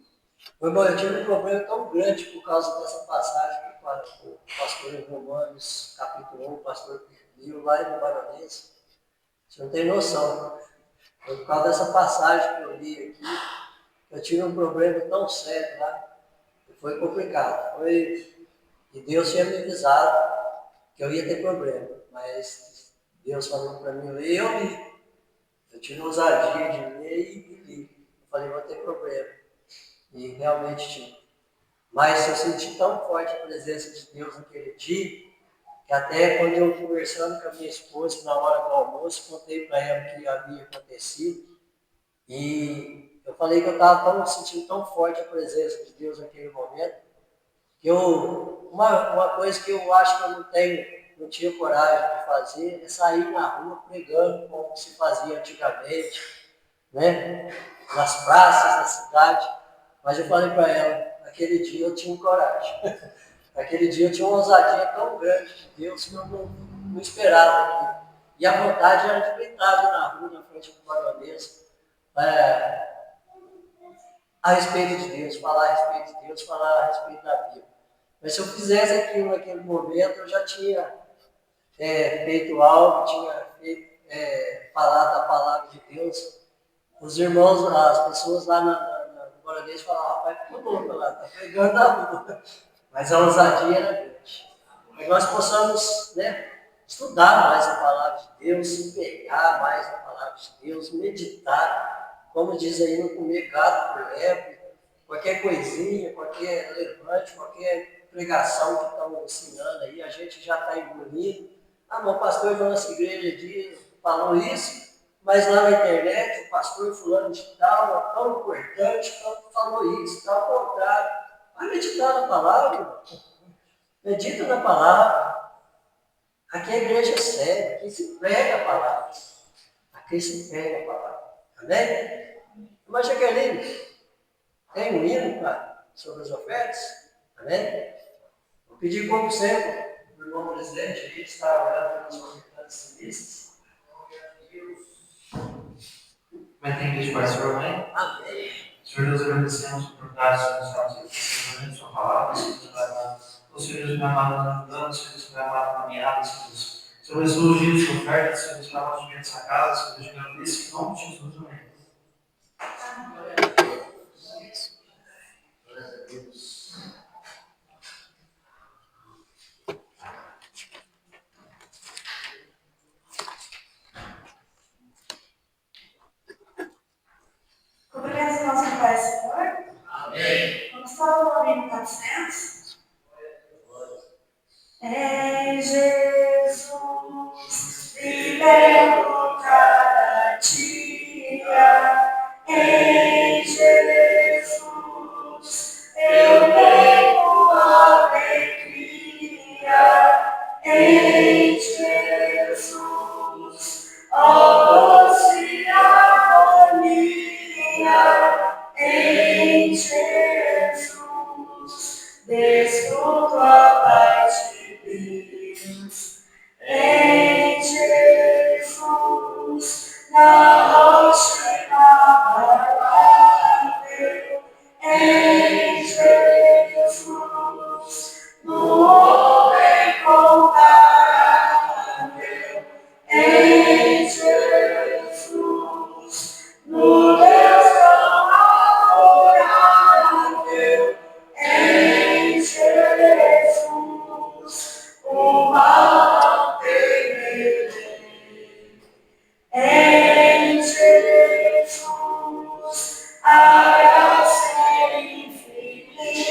Irmão, eu tive um problema tão grande por causa dessa passagem que o pastor em Romanos, capítulo 1, o pastor viu lá em Baronês. Você não tem noção. Foi por causa dessa passagem que eu li aqui, que eu tive um problema tão sério lá, que foi complicado. E Deus tinha me avisado que eu ia ter problema, mas Deus falou para mim, eu li. Eu tive ousadia de ler e li. Eu falei, vou ter problema. E realmente tinha. Mas eu senti tão forte a presença de Deus naquele dia, que até quando eu conversando com a minha esposa na hora do almoço, contei para ela o que havia acontecido. E eu falei que eu estava sentindo tão forte a presença de Deus naquele momento, que uma coisa que eu acho que eu não tinha coragem de fazer, é sair na rua pregando como se fazia antigamente, né? Nas praças da cidade. Mas eu falei para ela, naquele dia eu tinha coragem. Naquele dia eu tinha uma ousadia tão grande de Deus que eu não esperava aquilo. E a vontade era de gritar ali na rua, na frente do baronês, a respeito de Deus, falar a respeito de Deus, falar a respeito da Bíblia. Mas se eu fizesse aquilo naquele momento, eu já tinha feito algo, tinha falado da palavra de Deus. Os irmãos, as pessoas lá no baronês falavam, rapaz, ficou louco lá, está pregando na rua. Mas a ousadia era grande. Que nós possamos, estudar mais a palavra de Deus, se pegar mais na palavra de Deus, meditar, como diz aí, não comer gado por lebre, qualquer coisinha, qualquer levante, qualquer pregação que estão ensinando aí, a gente já está engolindo. Mas o pastor da nossa igreja falou isso, mas lá na internet o pastor fulano de tal, é tão importante, falou isso, está ao contrário. Vai meditar na palavra, irmão. Medita na palavra. Aqui é a igreja séria, aqui se prega a palavra. Aqui se prega a palavra. Amém? Irmã Jaqueline, tem um hino sobre as ofertas? Amém? Vou pedir como sempre, o irmão presidente, ele está orando pelas ofertas civis. Vai ter igreja para o Senhor, amém? Amém. Senhor Deus, agradecemos por oportunidade de estarmos aqui, a sua palavra, Senhor Deus, vai amar. O Senhor Deus vai amar nos ajudando, Senhor Deus vai amar na caminhada, Senhor Deus. Senhor Deus, o dia de sua oferta, Senhor Deus, para nós dentro dessa casa, Senhor Deus, eu agradeço em nome de Jesus, amém. Cumprimentos nosso Pai, Senhor. Amém. Vamos falar o hino 400. Em Jesus, vivendo cada dia. Em Jesus, eu tenho alegria. Em Jesus, ó doce harmonia. Em Jesus, desfruto a paz de Deus. Em Jesus, na rocha inabalável. Em Jesus, no homem comparável. Em Jesus, no Deus tão adorável. Em Jesus, o mal não tem Belém. Em Jesus, a graça é infinita.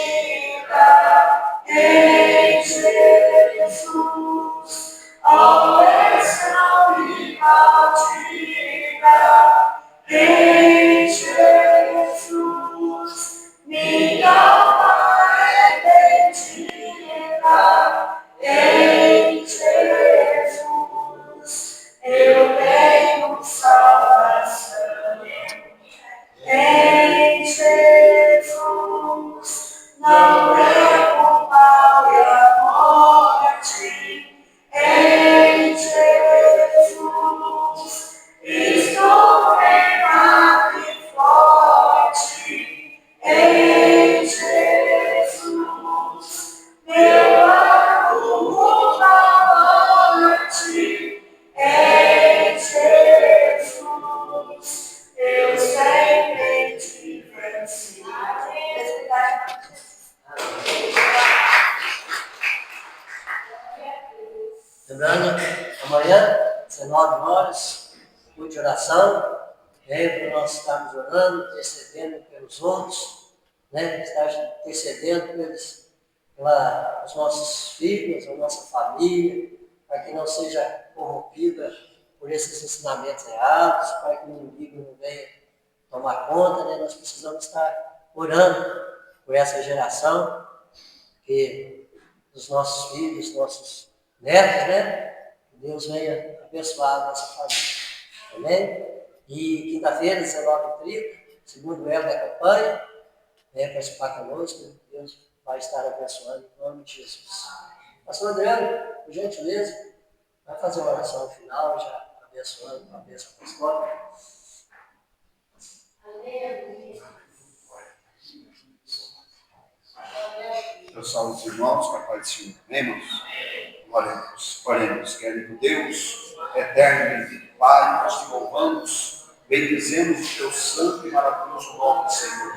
Em Jesus, a bênção inaudita. Em Jesus, Lembrando, amanhã, 19 horas, culto de oração, para nós estarmos orando, intercedendo pelos outros, né? Estar intercedendo pelos nossos filhos, a nossa família, para que não seja corrompida por esses ensinamentos errados, para que o inimigo não venha tomar conta, né? Nós precisamos estar orando por essa geração, que dos nossos filhos, nossos netos, né? Que Deus venha abençoar a nossa família. Amém? E quinta-feira, 19h30, segundo elo da campanha, participar conosco, Deus vai estar abençoando em nome de Jesus. Pastor Adriano, por gentileza, vai fazer uma oração final, já abençoando com a bênção apostólica. Eu salvo os irmãos, com a paz do Senhor. Amém, irmãos? Oremos. Querido Deus, eterno e bendito Pai, nós te louvamos, bendizemos o teu santo e maravilhoso nome, Senhor.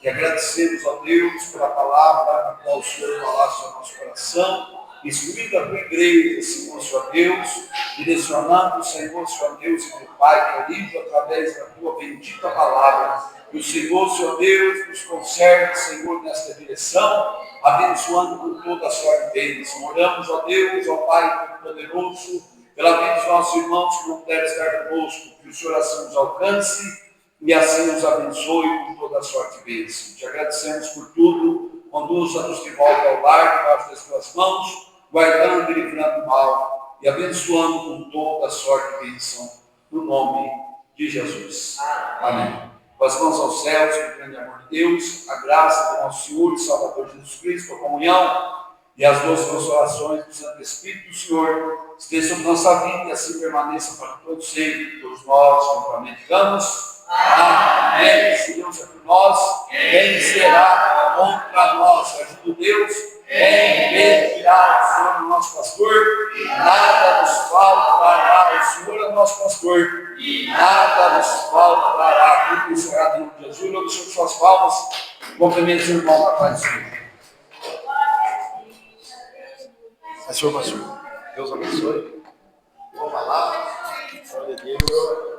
E agradecemos a Deus pela palavra a qual o Senhor falasse ao nosso coração, instruindo a tua igreja, Senhor Deus, direcionando, Senhor Deus e meu Pai querido, através da tua bendita palavra. Que o Senhor Deus, nos conserve, Senhor, nesta direção, abençoando com toda a sua bênção. Oramos, ó Deus, ó Pai poderoso, pela vida dos nossos irmãos que não puderam estar conosco, que o Senhor assim nos alcance e assim nos abençoe com toda a sorte e bênção. Te agradecemos por tudo, conduza-nos de volta ao lar, debaixo das tuas mãos, guardando e livrando do mal e abençoando com toda a sorte e bênção, no nome de Jesus. Amém. Com as mãos aos céus, com o grande amor de Deus, a graça do nosso Senhor e Salvador Jesus Cristo, a comunhão e as duas consolações do Santo Espírito do Senhor estejam sobre nossa vida e assim permaneça para todos sempre. Todos nós, conforme digamos, amém. Se Deus é por nós, quem será contra nós? Ajuda Deus, quem impedirá? O Senhor é o nosso pastor, nada nos faltará. O Senhor é o nosso pastor, nada nos faltará. Tudo encerrado em nome de Jesus, eu deixo suas palmas, cumprimente o irmão da paz do Senhor. Pastor, Deus abençoe. Vamos lá. Glória a Deus.